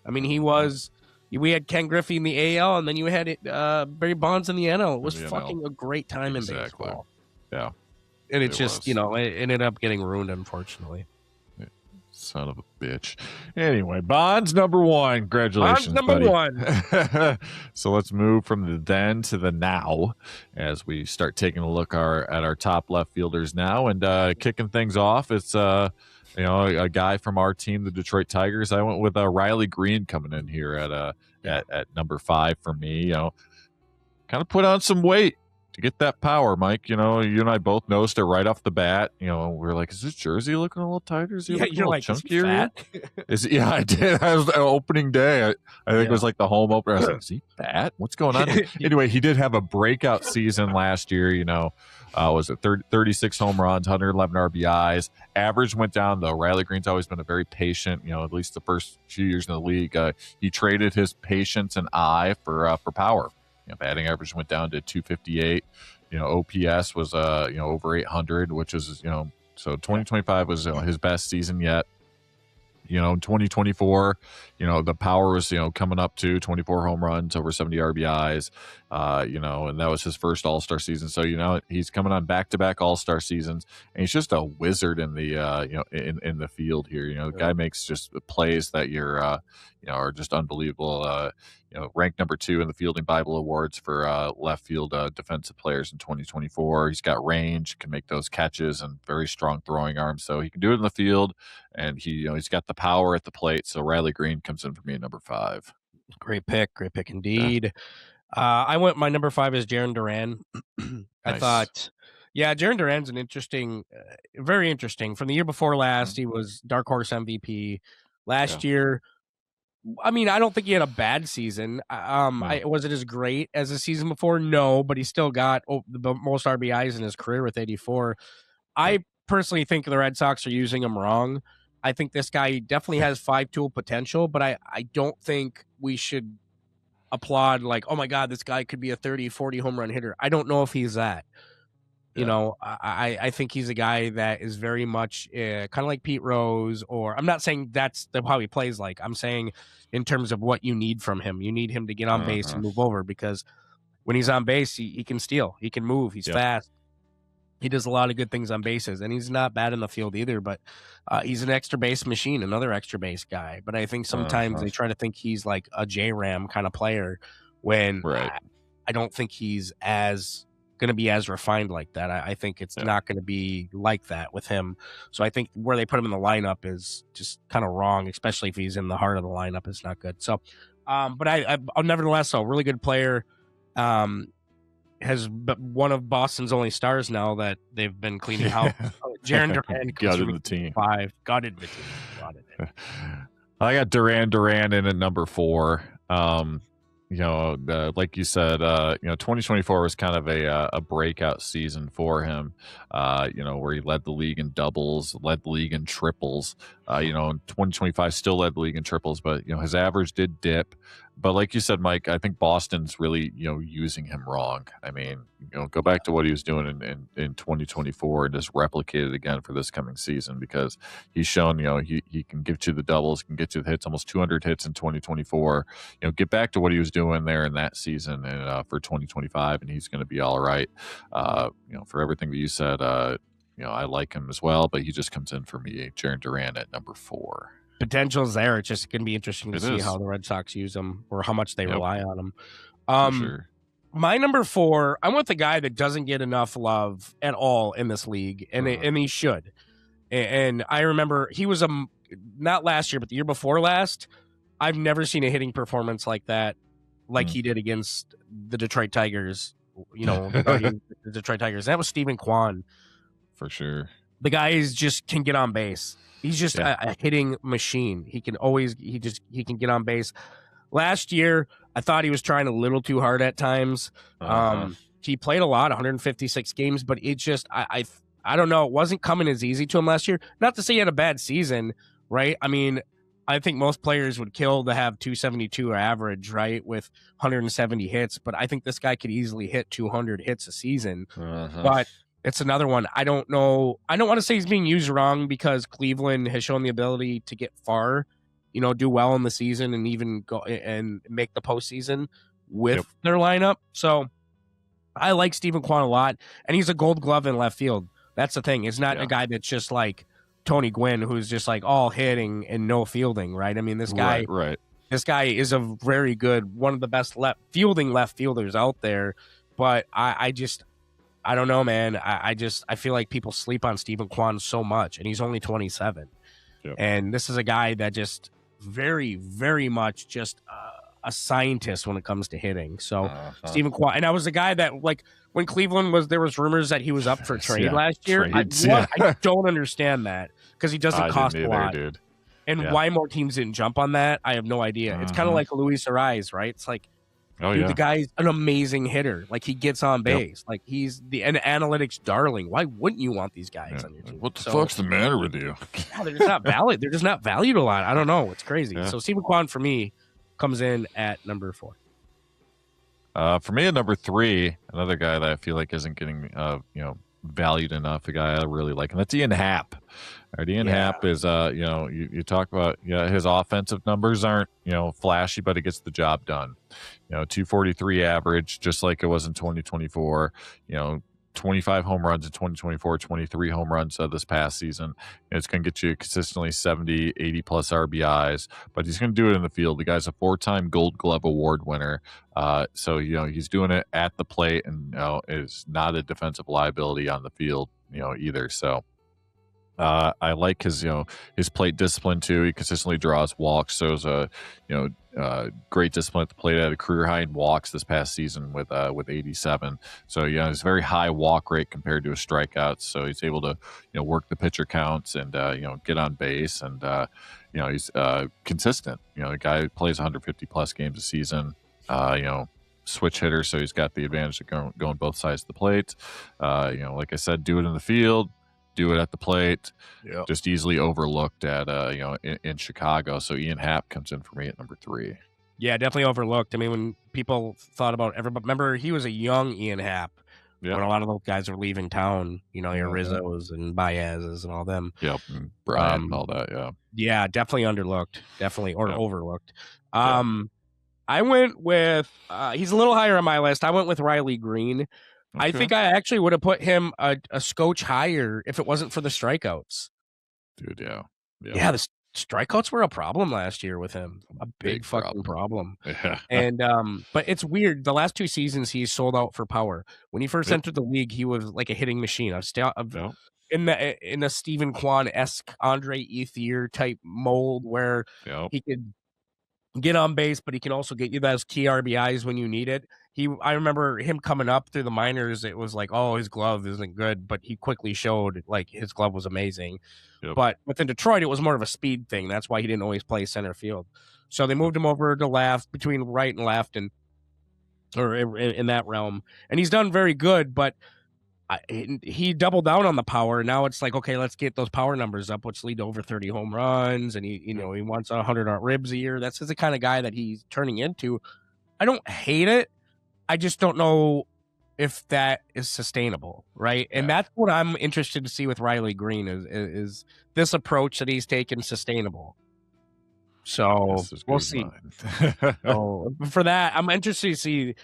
D: I mean, he was. We had Ken Griffey in the AL, and then you had Barry Bonds in the NL. It was fucking a great time in baseball.
E: Yeah,
D: and it's just it ended up getting ruined, unfortunately.
E: Son of a bitch. Anyway, Bonds number 1. Congratulations,
D: Bonds number
E: buddy. 1. So let's move from the then to the now as we start taking a look at our top left fielders now and kicking things off. It's a guy from our team, the Detroit Tigers. I went with Riley Green coming in here at number 5 for me. Kind of put on some weight to get that power, Mike. You and I both noticed it right off the bat. We're like, is this jersey looking a little tighter? Is he looking a little chunkier? Yeah, I did. I was opening day. I think it was like the home opener. I was like, is he fat? What's going on? Anyway, he did have a breakout season last year. Was it 36 home runs, 111 RBIs? Average went down though. Riley Green's always been a very patient. At least the first few years in the league, he traded his patience and eye for power. Batting average went down to 258. OPS was over 800, which is so 2025 was his best season yet. In 2024, the power was coming up to 24 home runs, over 70 RBIs, and that was his first All-Star season. So he's coming on back-to-back All-Star seasons, and he's just a wizard in the in the field here. The guy makes just plays that are just unbelievable. Ranked number 2 in the Fielding Bible Awards for left field defensive players in 2024. He's got range, can make those catches, and very strong throwing arm. So he can do it in the field, and he's got the power at the plate. So Riley Green comes in for me at number 5.
D: Great pick indeed. I went. My number 5 is Jarren Duran. I thought, Jarren Duran's an interesting, very interesting. From the year before last, he was dark horse MVP. Last year. I mean, I don't think he had a bad season. Was it as great as the season before? No, but he still got the most RBIs in his career with 84. I personally think the Red Sox are using him wrong. I think this guy definitely has 5-tool potential, but I don't think we should applaud like, oh my God, this guy could be a 30, 40 home run hitter. I don't know if he's that. I think he's a guy that is very much kind of like Pete Rose, or I'm not saying that's how he plays like. I'm saying in terms of what you need from him. You need him to get on base and move over, because when he's on base, he can steal. He can move. He's fast. He does a lot of good things on bases, and he's not bad in the field either, but he's an extra base machine, another extra base guy. But I think sometimes they try to think he's like a J-Ram kind of player when I don't think he's going to be as refined like that. I think it's not going to be like that with him. So I think where they put him in the lineup is just kind of wrong, especially if he's in the heart of the lineup. It's not good. So, but I nevertheless, a really good player. Has one of Boston's only stars now that they've been cleaning out. Jarren Duran
E: gutted the team.
D: 5. Gutted the team.
E: I got Duran in at number 4. Like you said, 2024 was kind of a breakout season for him, where he led the league in doubles, led the league in triples. In 2025 still led the league in triples, but, his average did dip. But like you said, Mike, I think Boston's really, using him wrong. I mean, go back to what he was doing in 2024 and just replicate it again for this coming season, because he's shown, he can get you the doubles, can get you the hits, almost 200 hits in 2024. Get back to what he was doing there in that season and for 2025, and he's going to be all right. For everything that you said, I like him as well, but he just comes in for me, Jarren Duran at number 4.
D: Potential's there. It's just going to be interesting to see how the Red Sox use him or how much they rely on him.
E: Sure.
D: My number 4, I'm with the guy that doesn't get enough love at all in this league, and he should. And I remember he was not last year, but the year before last, I've never seen a hitting performance like that, like he did against the Detroit Tigers. The Detroit Tigers. That was Stephen Kwan.
E: For sure.
D: The guy just can get on base. He's just a hitting machine. He can get on base. Last year, I thought he was trying a little too hard at times. He played a lot, 156 games, but it just, I don't know. It wasn't coming as easy to him last year. Not to say he had a bad season, right? I mean, I think most players would kill to have 272 average, right, with 170 hits. But I think this guy could easily hit 200 hits a season. But it's another one. I don't know. I don't want to say he's being used wrong because Cleveland has shown the ability to get far, do well in the season and even go and make the postseason with their lineup. So I like Stephen Kwan a lot, and he's a Gold Glove in left field. That's the thing. It's not a guy that's just like Tony Gwynn, who's just like all hitting and no fielding, right? I mean, this guy, this guy is a very good, one of the best left fielders out there. But I don't know, man. I feel like people sleep on Stephen Kwan so much, and he's only 27. And this is a guy that just very, very much just a scientist when it comes to hitting. So Stephen Kwan, and I was a guy that, like, when Cleveland there was rumors that he was up for trade last year. I don't understand that because he doesn't cost a lot. Dude. And why more teams didn't jump on that, I have no idea. It's kind of like Luis Ariz, right? It's like, the guy's an amazing hitter. Like, he gets on base. Like, he's an analytics darling. Why wouldn't you want these guys on your team?
E: What the fuck's the matter with you?
D: They're just not valid. They're just not valued a lot. I don't know. It's crazy. So Stephen Kwan for me comes in at number 4.
E: For me, at number 3, another guy that I feel like isn't getting valued enough. A guy I really like, and that's Ian Happ. All right, Ian Happ is you talk about his offensive numbers aren't flashy, but it gets the job done. 243 average, just like it was in 2024. 25 home runs in 2024, 23 home runs this past season. It's going to get you consistently 70, 80 plus RBIs, but he's going to do it in the field. The guy's a 4-time Gold Glove Award winner. So, he's doing it at the plate and is not a defensive liability on the field, either. So I like his plate discipline too. He consistently draws walks. So it's great discipline at the plate. At a career high in walks this past season with 87. So it's very high walk rate compared to his strikeouts. So he's able to work the pitcher counts and get on base, and he's consistent. The guy plays 150 plus games a season. Switch hitter, so he's got the advantage of going both sides of the plate. Like I said, do it in the field. Do it at the plate. Just easily overlooked at in Chicago. So Ian Happ comes in for me at number 3.
D: Yeah, definitely overlooked. I mean, when people thought about remember he was a young Ian Happ when a lot of those guys were leaving town. Your Rizzos and Baez's and all them.
E: And Brian and all that.
D: Yeah, definitely underlooked. Definitely overlooked. I went with he's a little higher on my list. I went with Riley Green. Okay. I think I actually would have put him a scotch higher if it wasn't for the strikeouts.
E: Dude,
D: yeah. The strikeouts were a problem last year with him. A big fucking problem.
E: Yeah.
D: And but it's weird. The last 2 seasons he's sold out for power. When he first entered the league, he was like a hitting machine. In the Stephen Kwan-esque Andre Ethier type mold where he could get on base, but he can also get you those key RBIs when you need it. I remember him coming up through the minors. It was like, oh, his glove isn't good, but he quickly showed like his glove was amazing. But within Detroit, it was more of a speed thing. That's why he didn't always play center field. So they moved him over to left, between right and left, or in that realm. And he's done very good, but he doubled down on the power. Now it's like, okay, let's get those power numbers up, which lead to over 30 home runs. And he wants 100 ribs a year. That's the kind of guy that he's turning into. I don't hate it. I just don't know if that is sustainable, right? And that's what I'm interested to see with Riley Green is this approach that he's taken sustainable. So we'll see. So for that, I'm interested to see.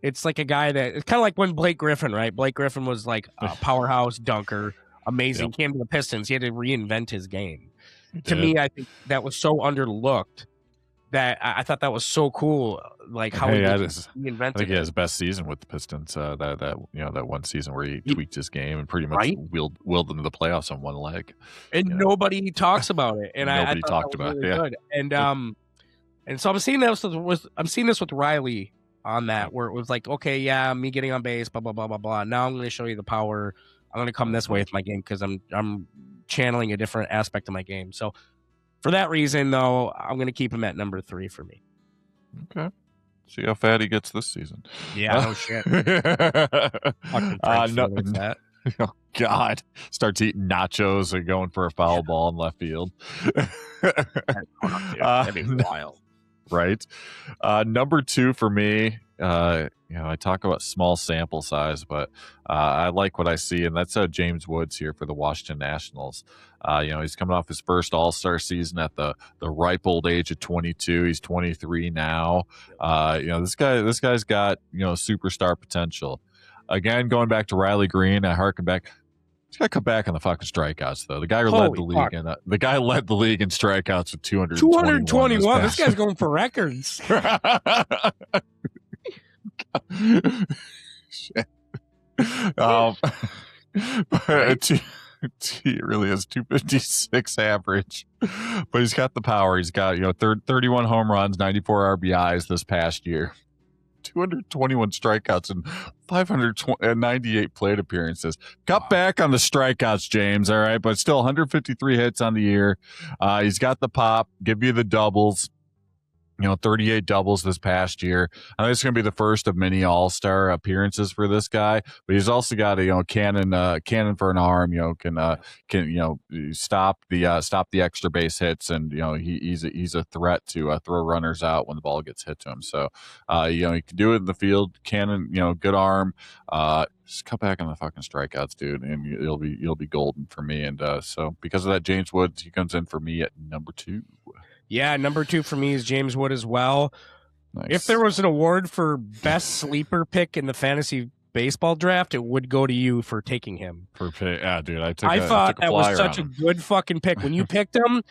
D: It's like a guy that it's kind of like when Blake Griffin, right? Blake Griffin was like a powerhouse dunker, amazing. Came to the Pistons, he had to reinvent his game. To me, I think that was so underlooked that I thought that was so cool. Like how he invented.
E: I think he has his best season with the Pistons. That one season where he tweaked his game and pretty much willed them to the playoffs on one leg.
D: And nobody talks about it. And nobody talked about it. Good. And so I'm seeing this with Riley on that, where it was like, okay, yeah, me getting on base, blah blah blah blah blah. Now I'm going to show you the power. I'm going to come this way with my game because I'm channeling a different aspect of my game. So for that reason, though, I'm going to keep him at number 3 for me.
E: Okay. See how fat he gets this season.
D: Yeah, no shit.
E: That. Oh, God. Starts eating nachos and going for a foul ball in left field.
D: That'd be wild.
E: Right. Number 2 for me, I talk about small sample size, but I like what I see, and that's James Woods here for the Washington Nationals. He's coming off his first All-Star season at the ripe old age of 22. He's 23 now. This guy's got superstar potential. Again, going back to Riley Green, I harken back. He's got to come back on the fucking strikeouts, though. The guy led the league in strikeouts with 221.
D: This guy's going for records.
E: Shit. He really has 256 average, but he's got the power. He's got 31 home runs, 94 RBIs this past year, 221 strikeouts, and 598 plate appearances. Cut back on the strikeouts, James. All right, but still 153 hits on the year. He's got the pop. Give you the doubles. 38 doubles this past year. I think it's going to be the first of many all-star appearances for this guy, but he's also got a cannon for an arm. Can stop the extra base hits, and he's a threat to throw runners out when the ball gets hit to him. So he can do it in the field. Cannon, good arm. Just cut back on the fucking strikeouts, dude, and you'll be golden for me. And so because of that, James Woods, he comes in for me at number 2.
D: Yeah, number 2 for me is James Wood as well.
E: Nice.
D: If there was an award for best sleeper pick in the fantasy baseball draft, it would go to you for taking him.
E: Yeah, dude, I
D: thought that was such a good fucking pick. When you picked him,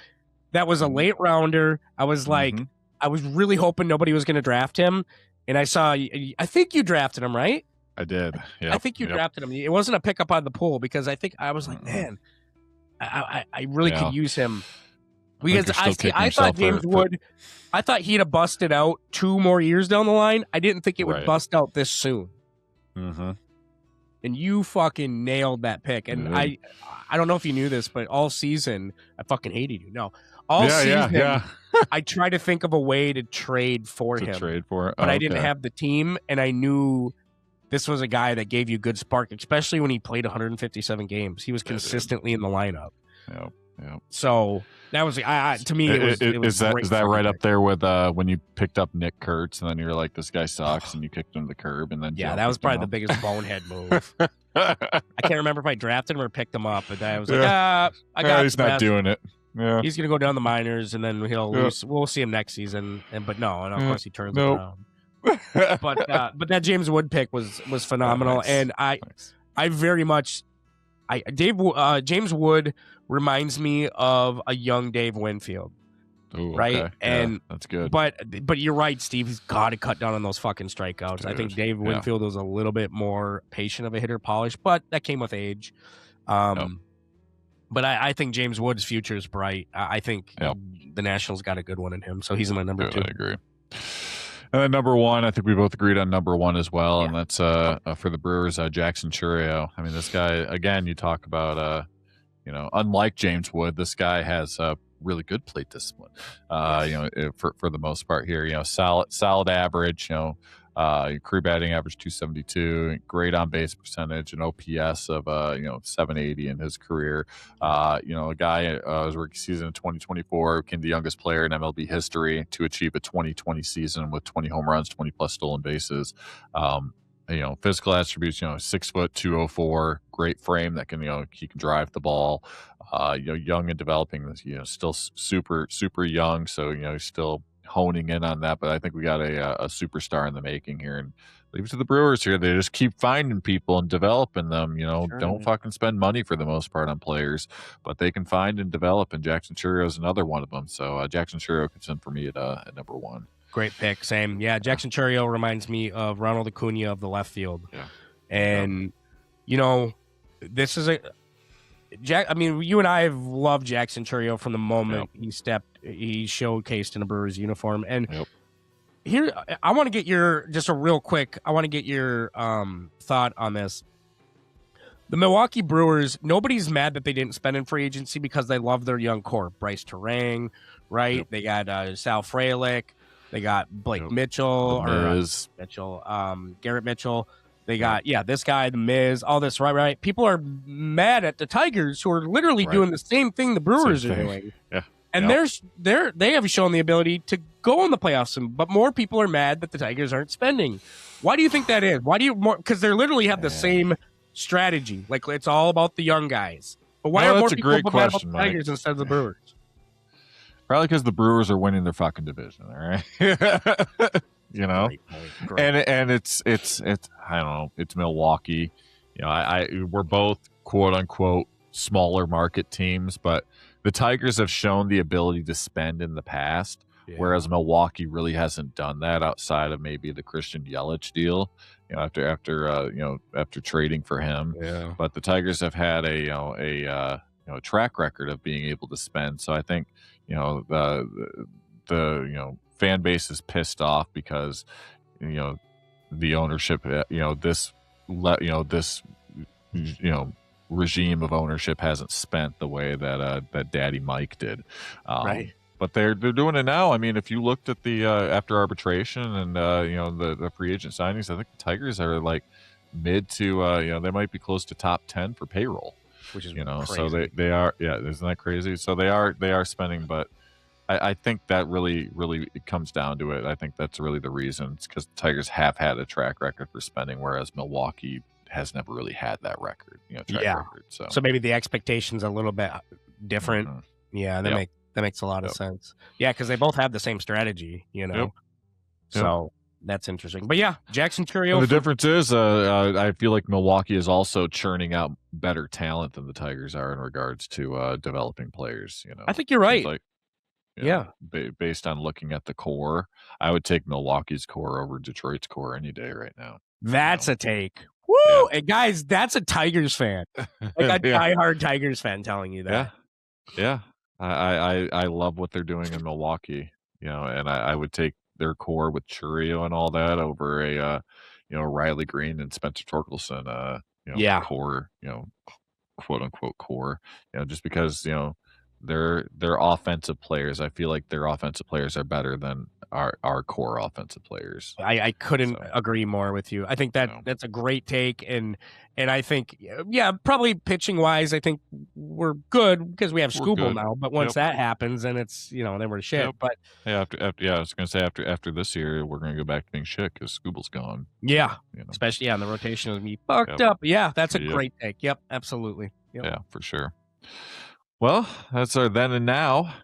D: that was a late rounder. I was like, I was really hoping nobody was going to draft him, and I think you drafted him, right?
E: I did. Yeah,
D: I think you drafted him. It wasn't a pickup on the pool because I was like, man, I really could use him. Because I thought James Wood, I thought he'd have busted out 2 more years down the line. I didn't think it would bust out this soon.
E: Mm-hmm.
D: And you fucking nailed that pick. And I don't know if you knew this, but all season, I fucking hated you. No. All season, I tried to think of a way to trade for him. But I didn't have the team, and I knew this was a guy that gave you good spark, especially when he played 157 games. He was consistently in the lineup.
E: Yep.
D: So that was to me.
E: Is that right up there with when you picked up Nick Kurtz and then you're like, this guy sucks, and you kicked him to the curb, and then
D: that was probably the biggest bonehead move. I can't remember if I drafted him or picked him up, but I was like, I got.
E: He's not doing it. Yeah,
D: he's gonna go down the minors, and then we'll see him next season. But no, and of course he turns around. But that James Wood pick was phenomenal, nice. And I very much James Wood reminds me of a young Dave Winfield.
E: Ooh,
D: right?
E: Okay.
D: And
E: that's good.
D: But you're right, Steve. He's got to cut down on those fucking strikeouts. Dude, I think Dave Winfield was a little bit more patient of a hitter polish, but that came with age. But I think James Wood's future is bright. I think the Nationals got a good one in him, so he's in my number 2.
E: I agree. And then number 1, I think we both agreed on number 1 as well, and that's for the Brewers, Jackson Chourio. I mean, this guy, again, you talk about, unlike James Wood, this guy has really good plate discipline. For the most part here, solid average. Career batting average 272, great on base percentage, an OPS of 780 in his career. A guy his rookie season in 2024 became the youngest player in MLB history to achieve a 2020 season with 20 home runs, 20 plus stolen bases. Physical attributes, 6 foot 204, great frame that can he can drive the ball. Young and developing, still super young, so he's still honing in on that, but I think we got a superstar in the making here, and leave it to the Brewers here. They just keep finding people and developing them. Don't fucking spend money for the most part on players, but they can find and develop, and Jackson Chourio is another one of them. So Jackson Chourio comes in for me at number 1.
D: Great pick, same. Yeah, Jackson Chourio reminds me of Ronald Acuna of the left field.
E: Yeah.
D: And, this is you and I have loved Jackson Chourio from the moment he showcased in a Brewers uniform. And here, I want to get your thought on this. The Milwaukee Brewers, nobody's mad that they didn't spend in free agency because they love their young core. Bryce Terang, right? Yep. They got Sal Frelick. They got Blake Mitchell, Garrett Mitchell. They got, this guy, the Miz, all this, right? People are mad at the Tigers, who are literally doing the same thing the Brewers are doing.
E: Yeah.
D: And they have shown the ability to go in the playoffs, but more people are mad that the Tigers aren't spending. Why do you think that is? Because they literally have the same strategy. Like, it's all about the young guys. But why are more people mad about the Tigers instead of the Brewers?
E: Probably because the Brewers are winning their fucking division, all right? Great. And it's I don't know, it's Milwaukee. We're both quote unquote smaller market teams, but the Tigers have shown the ability to spend in the past, whereas Milwaukee really hasn't done that outside of maybe the Christian Yelich deal. After trading for him.
D: Yeah.
E: But the Tigers have had a track record of being able to spend. So I think the fan base is pissed off because the ownership this regime of ownership hasn't spent the way that Daddy Mike did.
D: Right.
E: But they're doing it now. I mean, if you looked at the after arbitration and the free agent signings, I think the Tigers are like mid to they might be close to top 10 for payroll,
D: which is
E: crazy. So they are isn't that crazy? So they are spending, but I think that really it comes down to it. I think that's really the reason. It's because the Tigers have had a track record for spending, whereas Milwaukee has never really had that record. Record. So maybe the expectations a little bit different. Mm-hmm. Yeah, that makes a lot of sense. Yeah, because they both have the same strategy, So that's interesting. But yeah, Jackson Chourio. The difference is I feel like Milwaukee is also churning out better talent than the Tigers are in regards to developing players.
D: I think you're right.
E: Based on looking at the core, I would take Milwaukee's core over Detroit's core any day right now.
D: That's a take. Woo! Yeah. And guys, that's a Tigers fan. Like a diehard Tigers fan telling you that.
E: Yeah. I love what they're doing in Milwaukee, and I would take their core with Chourio and all that over a Riley Green and Spencer Torkelson core, quote unquote core, just because they're offensive players. I feel like their offensive players are better than our core offensive players.
D: I couldn't agree more with you. I think that's a great take, and I think probably pitching wise, I think we're good because we have Skubal now. But once that happens, then it's then we're shit. Yep. But
E: I was gonna say after this year, we're gonna go back to being shit because Skubal's gone.
D: Yeah, especially and the rotation is gonna be fucked up. Yeah, that's a great take. Yep, absolutely. Yep.
E: Yeah, for sure. Well, that's our then and now.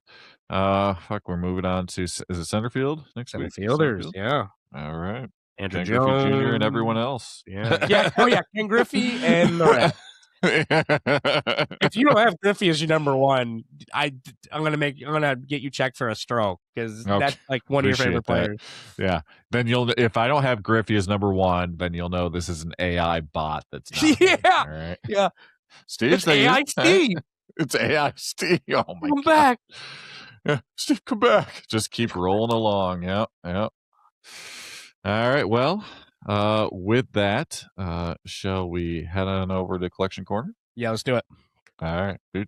E: We're moving on to is it center field next week?
D: Fielders, yeah.
E: All right.
D: Andrew
E: Ken
D: Jones
E: Griffey Jr. and everyone else.
D: Yeah. Ken Griffey and the rest. If you don't have Griffey as your number one, I'm gonna get you checked for a stroke because that's like one of your favorite players.
E: Yeah. Then if I don't have Griffey as number one, then you'll know this is an AI bot that's not
D: yeah.
E: Good, all right?
D: Yeah.
E: Steve,
D: it's AI Steve.
E: It's AI Steve. Oh my
D: come
E: God.
D: Back.
E: Yeah, Steve, come back. Just keep rolling along. Yep. All right. Well, with that, shall we head on over to Collection Corner?
D: Yeah, let's do it.
E: All right. Yeah.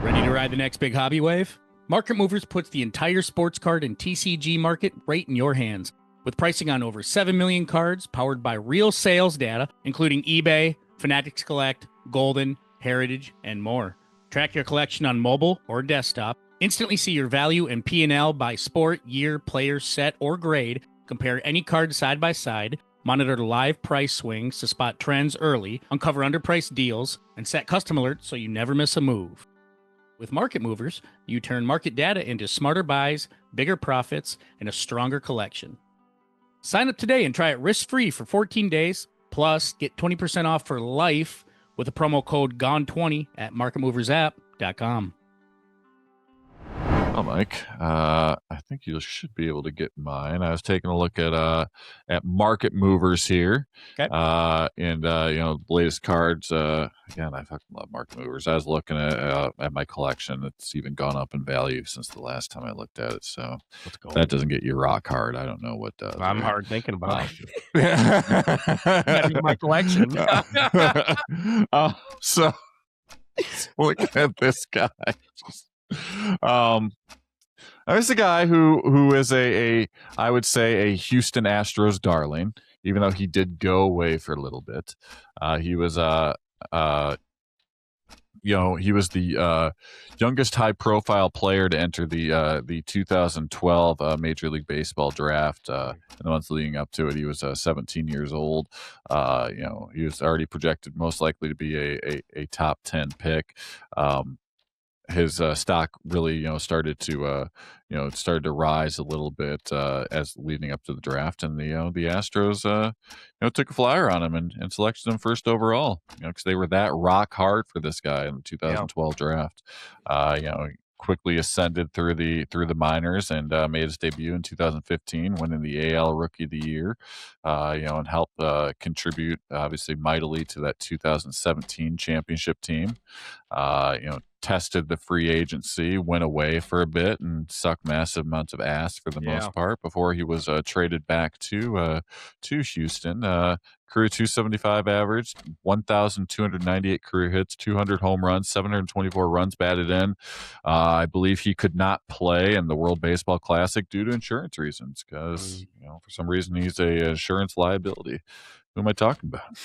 F: Ready to ride the next big hobby wave? Market Movers puts the entire sports card and TCG market right in your hands. With pricing on over 7 million cards powered by real sales data, including eBay, Fanatics Collect, Golden, Heritage, and more. Track your collection on mobile or desktop. Instantly see your value and P&L by sport, year, player, set, or grade. Compare any card side by side. Monitor the live price swings to spot trends early, uncover underpriced deals, and set custom alerts so you never miss a move. With Market Movers, you turn market data into smarter buys, bigger profits, and a stronger collection. Sign up today and try it risk-free for 14 days. Plus, get 20% off for life with the promo code GONE20 at marketmoversapp.com.
E: Oh, Mike, I think you should be able to get mine. I was taking a look at Market Movers here.
D: Okay.
E: And the latest cards. Again, I fucking love Market Movers. I was looking at my collection. It's even gone up in value since the last time I looked at it. So that doesn't get you rock hard. I don't know what does.
D: I'm hard thinking about it. My collection.
E: So look at this guy. There's a guy who is I would say a Houston Astros darling, even though he did go away for a little bit. He was he was the youngest high profile player to enter the 2012 Major League Baseball draft. In the months leading up to it, he was 17 years old. He was already projected most likely to be a top 10 pick. His stock really, started to rise a little bit as leading up to the draft, and the Astros, took a flyer on him and selected him first overall, because they were that rock hard for this guy in the 2012 draft. Quickly ascended through the minors and made his debut in 2015, winning the AL Rookie of the Year, and helped contribute obviously mightily to that 2017 championship team. Tested the free agency, went away for a bit, and sucked massive amounts of ass for the most part before he was traded back to Houston. Career 275 average, 1,298 career hits, 200 home runs, 724 runs batted in. I believe he could not play in the World Baseball Classic due to insurance reasons, because for some reason he's a insurance liability. Who am I talking about?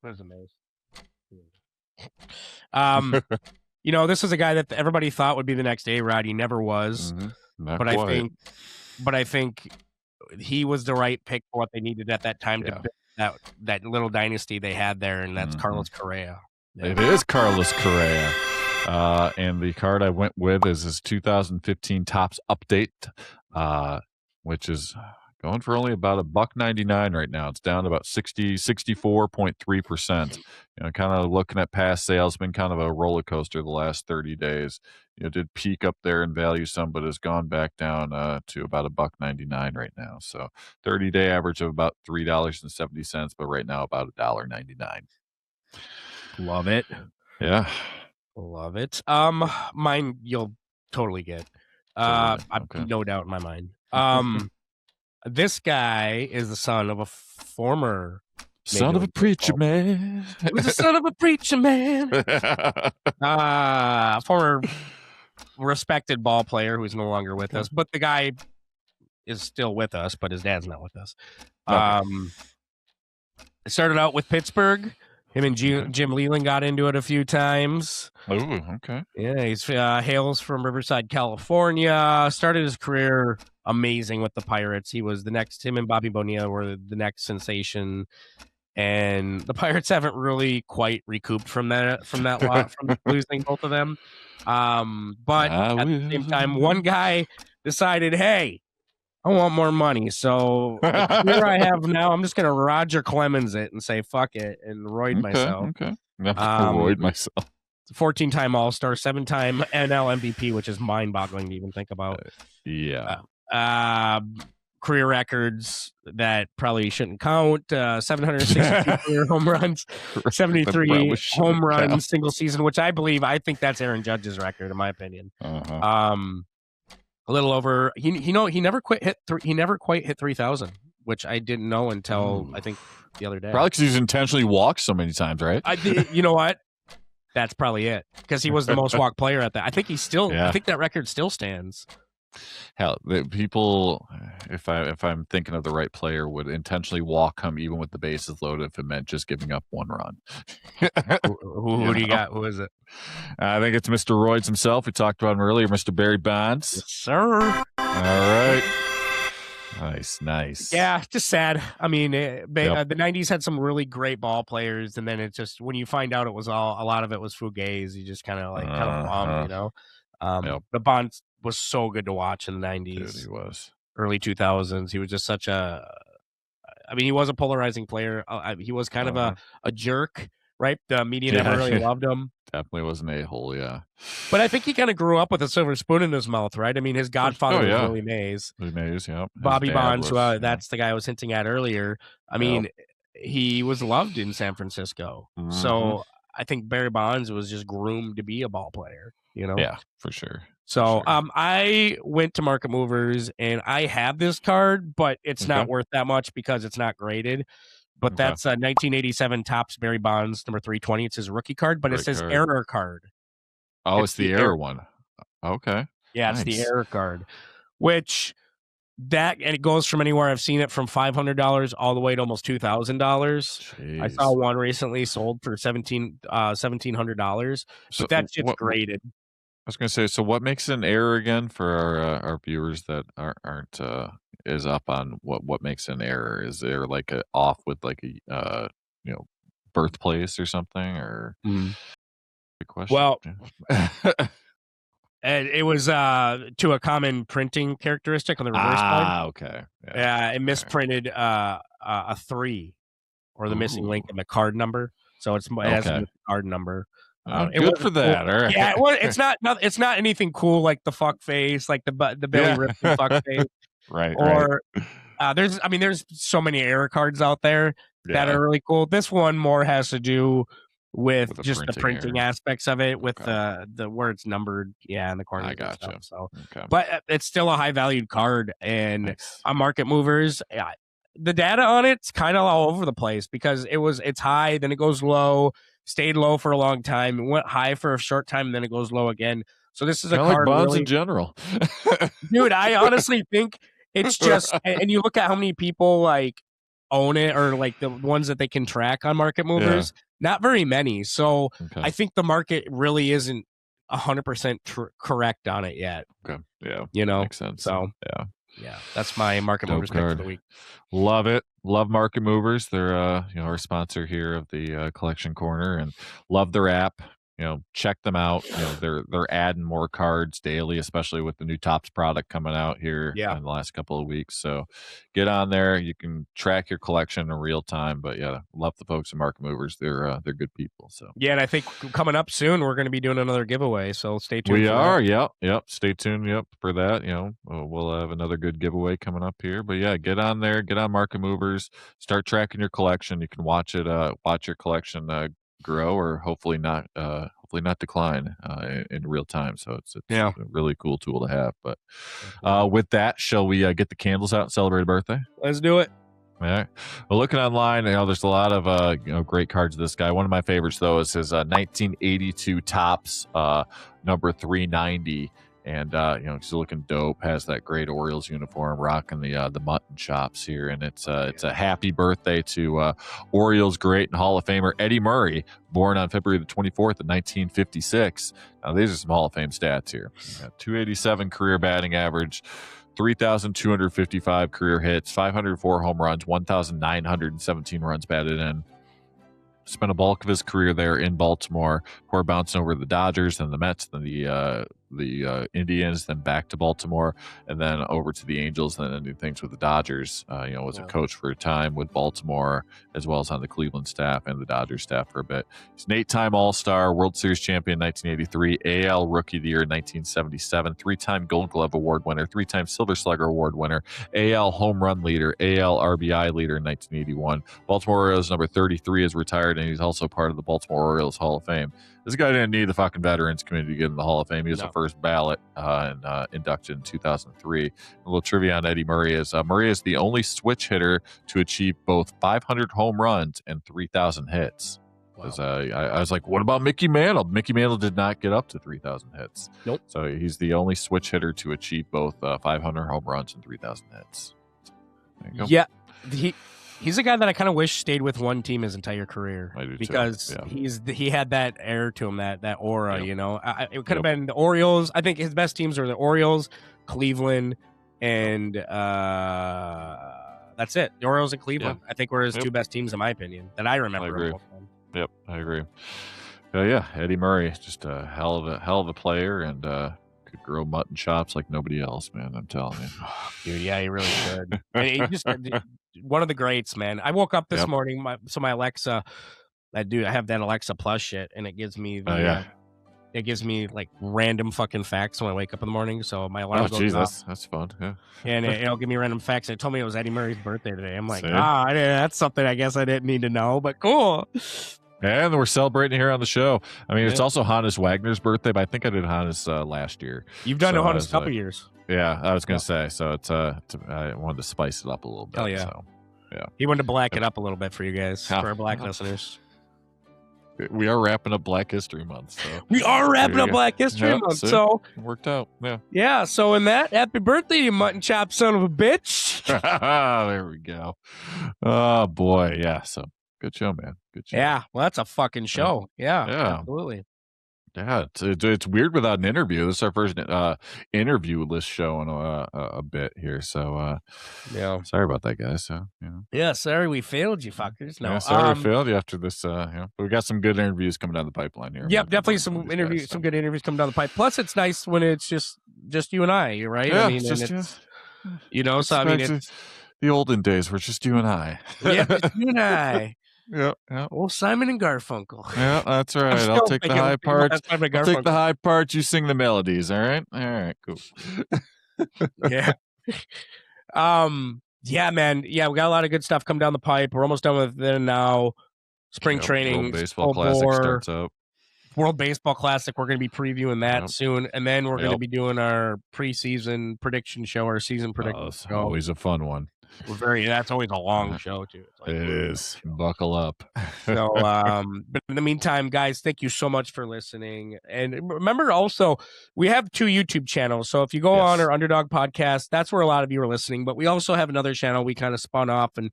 D: That's amazing. This is a guy that everybody thought would be the next A-Rod. He never was. But I think he was the right pick for what they needed at that time to build that little dynasty they had there, and that's Carlos Correa.
E: It is Carlos Correa. And the card I went with is his 2015 Topps Update, which is going for only about $1.99 right now. It's down about 64.3%. Kind of looking at past sales, been kind of a roller coaster the last 30 days. Did peak up there in value some, but has gone back down to about $1.99 right now. So 30-day average of about $3.70, but right now about $1.99.
D: Love it.
E: Yeah.
D: Love it. Mine you'll totally get. Okay. No doubt in my mind. This guy is the son of a former
E: preacher man.
D: He was the son of a preacher man. Former respected ball player who's no longer with us, but the guy is still with us, but his dad's not with us. Started out with Pittsburgh. Him and Jim Leland got into it a few times.
E: Oh, okay.
D: Yeah, he's hails from Riverside, California. Started his career amazing with the Pirates. Him and Bobby Bonilla were the next sensation. And the Pirates haven't really quite recouped from that lot, from losing both of them. But at the same time, one guy decided, hey, I want more money. So here I have now, I'm just going to Roger Clemens it and say, fuck it, and roid myself.
E: Okay. Roid myself.
D: 14-time All-Star, 7-time NL MVP, which is mind-boggling to even think about. Career records that probably shouldn't count. 762 home runs, 73 home runs single season, which I think that's Aaron Judge's record, in my opinion. A little over. He never quite hit 3,000, which I didn't know until I think the other day.
E: Probably because he's intentionally walked so many times, right?
D: You know what? That's probably it, because he was the most walked player at that. I think I think that record still stands.
E: Hell, people, if I'm thinking of the right player, would intentionally walk him even with the bases loaded if it meant just giving up one run.
D: Who do you got? Who is it?
E: I think it's Mr. Roids himself. We talked about him earlier, Mr. Barry Bonds.
D: Yes, sir.
E: All right. Nice.
D: Yeah, just sad. I mean, the 90s had some really great ball players, and then it just, when you find out it was a lot of it was Fugazi, you just kind of bummed, you know. The Bonds was so good to watch in the 90s.
E: Dude, he was.
D: Early 2000s. He was just such a, I mean, he was a polarizing player. He was kind of a jerk, right? The media never really loved him.
E: Definitely was an a-hole, yeah.
D: But I think he kind of grew up with a silver spoon in his mouth, right? I mean, his godfather was Willie Mays.
E: Willie Mays, yeah.
D: Bobby Bonds, that's the guy I was hinting at earlier. I mean, he was loved in San Francisco. Mm-hmm. So I think Barry Bonds was just groomed to be a ball player, you know?
E: Yeah, for sure.
D: So I went to Market Movers, and I have this card, but it's not worth that much because it's not graded. But that's a 1987 Topps Barry Bonds number 320. It's his rookie card, but it says error card.
E: Oh, it's the error one. Okay.
D: Yeah, it's the error card, which and it goes from anywhere. I've seen it from $500 all the way to almost $2,000. I saw one recently sold for $1,700. But that shit's graded.
E: I was going to say, so what makes an error again for our viewers that aren't is up on what makes an error? Is there like a off with like a birthplace or something, or good question?
D: Well, and it was to a common printing characteristic on the reverse side.
E: Okay.
D: Yeah, it misprinted a 3 or the missing link in the card number, so it has a card number.
E: Good for that.
D: Cool.
E: All right.
D: Yeah, well, it's not anything cool like the fuck face, like the Billy Ripken fuck face.
E: Right.
D: Or there's so many error cards out there that are really cool. This one more has to do with just the printing aspects of it, with the where it's numbered, in the corner.
E: I gotcha.
D: So, but it's still a high valued card, and on Market Movers, the data on it's kind of all over the place because it's high, then it goes low, stayed low for a long time, it went high for a short time, and then it goes low again. So this is a card,
E: like bonds in general.
D: Dude, I honestly think it's just, and you look at how many people like own it, or like the ones that they can track on Market Movers, not very many. So I think the market really isn't 100% correct on it yet.
E: Okay. Yeah.
D: You know,
E: makes sense.
D: So yeah, that's my Market Movers pick for the week.
E: Love it. Love Market Movers. They're our sponsor here of the Collection Corner, and love their app. Check them out. They're adding more cards daily, especially with the new Topps product coming out here in the last couple of weeks. So get on there. You can track your collection in real time. But love the folks at Market Movers. They're good people. So
D: and I think coming up soon we're going to be doing another giveaway. So stay tuned.
E: We are. Yep. Stay tuned. For that. We'll have another good giveaway coming up here. But get on there. Get on Market Movers. Start tracking your collection. You can watch it. Watch your collection grow, or hopefully not decline in real time. So it's a really cool tool to have. But with that, shall we get the candles out and celebrate a birthday?
D: Let's do it.
E: All right. Well, looking online, there's a lot of great cards of this guy. One of my favorites though is his 1982 Topps number 390. And he's looking dope. Has that great Orioles uniform, rocking the mutton chops here, and it's a happy birthday to Orioles great and Hall of Famer Eddie Murray, born on February the 24th of 1956. Now these are some Hall of Fame stats here: 287 career batting average, 3,255 career hits, 504 home runs, 1,917 runs batted in. Spent a bulk of his career there in Baltimore, before bouncing over the Dodgers and the Mets, then the Indians, then back to Baltimore, and then over to the Angels, and then did things with the Dodgers. Was a coach for a time with Baltimore, as well as on the Cleveland staff and the Dodgers staff for a bit. He's an 8-time All-Star, World Series champion 1983, AL Rookie of the Year 1977, 3-time Gold Glove Award winner, 3-time Silver Slugger Award winner, AL Home Run leader, AL RBI leader in 1981. Baltimore Orioles number 33 is retired, and he's also part of the Baltimore Orioles Hall of Fame. This guy didn't need the fucking Veterans Committee to get in the Hall of Fame. He was the first ballot and inducted in 2003. A little trivia on Eddie Murray is the only switch hitter to achieve both 500 home runs and 3,000 hits. Wow. I was like, what about Mickey Mantle? Mickey Mantle did not get up to 3,000 hits.
D: Nope.
E: So he's the only switch hitter to achieve both 500 home runs and 3,000 hits. There you go.
D: Yeah. He's a guy that I kind of wish stayed with one team his entire career,
E: I do
D: because
E: too.
D: he had that air to him, that aura. It could have been the Orioles. I think his best teams are the Orioles, Cleveland, and that's it. The Orioles and Cleveland. I think were his two best teams in my opinion that I remember.
E: I agree. Yep, I agree. Yeah, Eddie Murray, just a hell of a player, and could grow mutton chops like nobody else, man. I'm telling you,
D: dude. Yeah, he really could. He just one of the greats, man. I woke up this morning, my Alexa, I have that Alexa Plus shit, and it gives me it gives me like random fucking facts when I wake up in the morning. So my alarm goes off.
E: That's fun. Yeah,
D: and it'll give me random facts. And it told me it was Eddie Murray's birthday today. I'm like, that's something I guess I didn't need to know, but cool.
E: And we're celebrating here on the show. I mean, it's also Hannes Wagner's birthday, but I think I did Hannes last year.
D: You've done Hannes a couple years.
E: Yeah, I was going to say. So I wanted to spice it up a little bit.
D: Oh, yeah.
E: So, yeah.
D: He wanted to black it up a little bit for you guys, for our black listeners.
E: We are wrapping up Black History Month. So
D: we are wrapping up Black History Month. So
E: it worked out. Yeah.
D: Yeah. So in that, happy birthday, you mutton chop son of a bitch.
E: There we go. Oh boy. Yeah. So good show, man. Good show.
D: Yeah. Well, that's a fucking show. Yeah. Absolutely.
E: Yeah, it's weird without an interview. This is our first interview list show in a bit here. So, sorry about that, guys. So,
D: yeah, sorry we failed you, fuckers. No,
E: sorry we failed you after this. But we got some good interviews coming down the pipeline here.
D: Yep, definitely some good interviews coming down the pipe. Plus, it's nice when it's just you and I, right?
E: Yeah,
D: I mean, it's
E: the olden days were just you and I.
D: Yeah, just you and I.
E: Yeah.
D: Well, Simon and Garfunkel.
E: Yeah, that's right. I'll take the high parts. I'll take the high parts. You sing the melodies. All right, cool.
D: Yeah. Yeah, man. Yeah, we got a lot of good stuff coming down the pipe. We're almost done with it now. Spring training.
E: World Baseball Classic starts up.
D: World Baseball Classic. We're going to be previewing that soon, and then we're going to be doing our preseason prediction show, our season prediction show.
E: Always a fun one.
D: That's always a long show too.
E: It is. Buckle up.
D: So, but in the meantime, guys, thank you so much for listening. And remember also, we have 2 YouTube channels. So if you go on our Underdog podcast, that's where a lot of you are listening. But we also have another channel we kind of spun off, and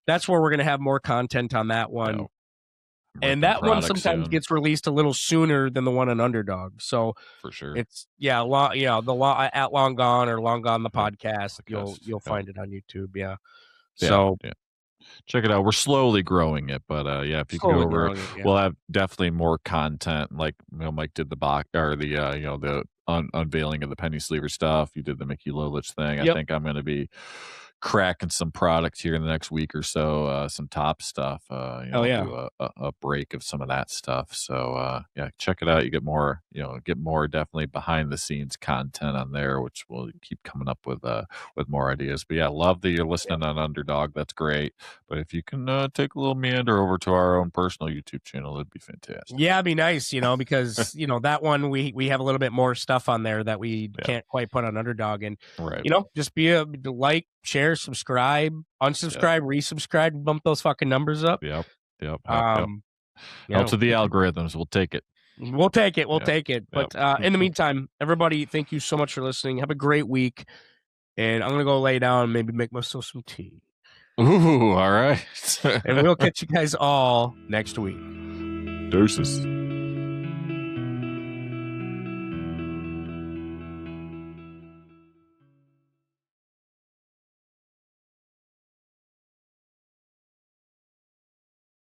D: that's where we're going to have more content on that one. And that one sometimes gets released a little sooner than the one on Underdog. So
E: for sure,
D: it's at Long Gone or Long Gone the podcast. You'll find it on YouTube. Yeah. So
E: check it out. We're slowly growing it, but if you can go over, we'll have definitely more content. Like Mike did the the unveiling of the Penny Sleever stuff. You did the Mickey Lolich thing. I think I'm going to be cracking some product here in the next week or so, some top stuff. Do a break of some of that stuff. So check it out. You get more definitely behind the scenes content on there, which we'll keep coming up with more ideas. But love that you're listening on Underdog. That's great. But if you can take a little meander over to our own personal YouTube channel, it'd be fantastic.
D: Yeah, it'd be nice, because that one we have a little bit more stuff on there that we can't quite put on Underdog, and just be a like, share, subscribe, unsubscribe, resubscribe, bump those fucking numbers up.
E: Yep. Help to the algorithms. We'll take it.
D: We'll take it. But in the meantime, everybody, thank you so much for listening. Have a great week. And I'm going to go lay down and maybe make myself some tea.
E: Ooh, all right.
D: And we'll catch you guys all next week.
E: Deuces.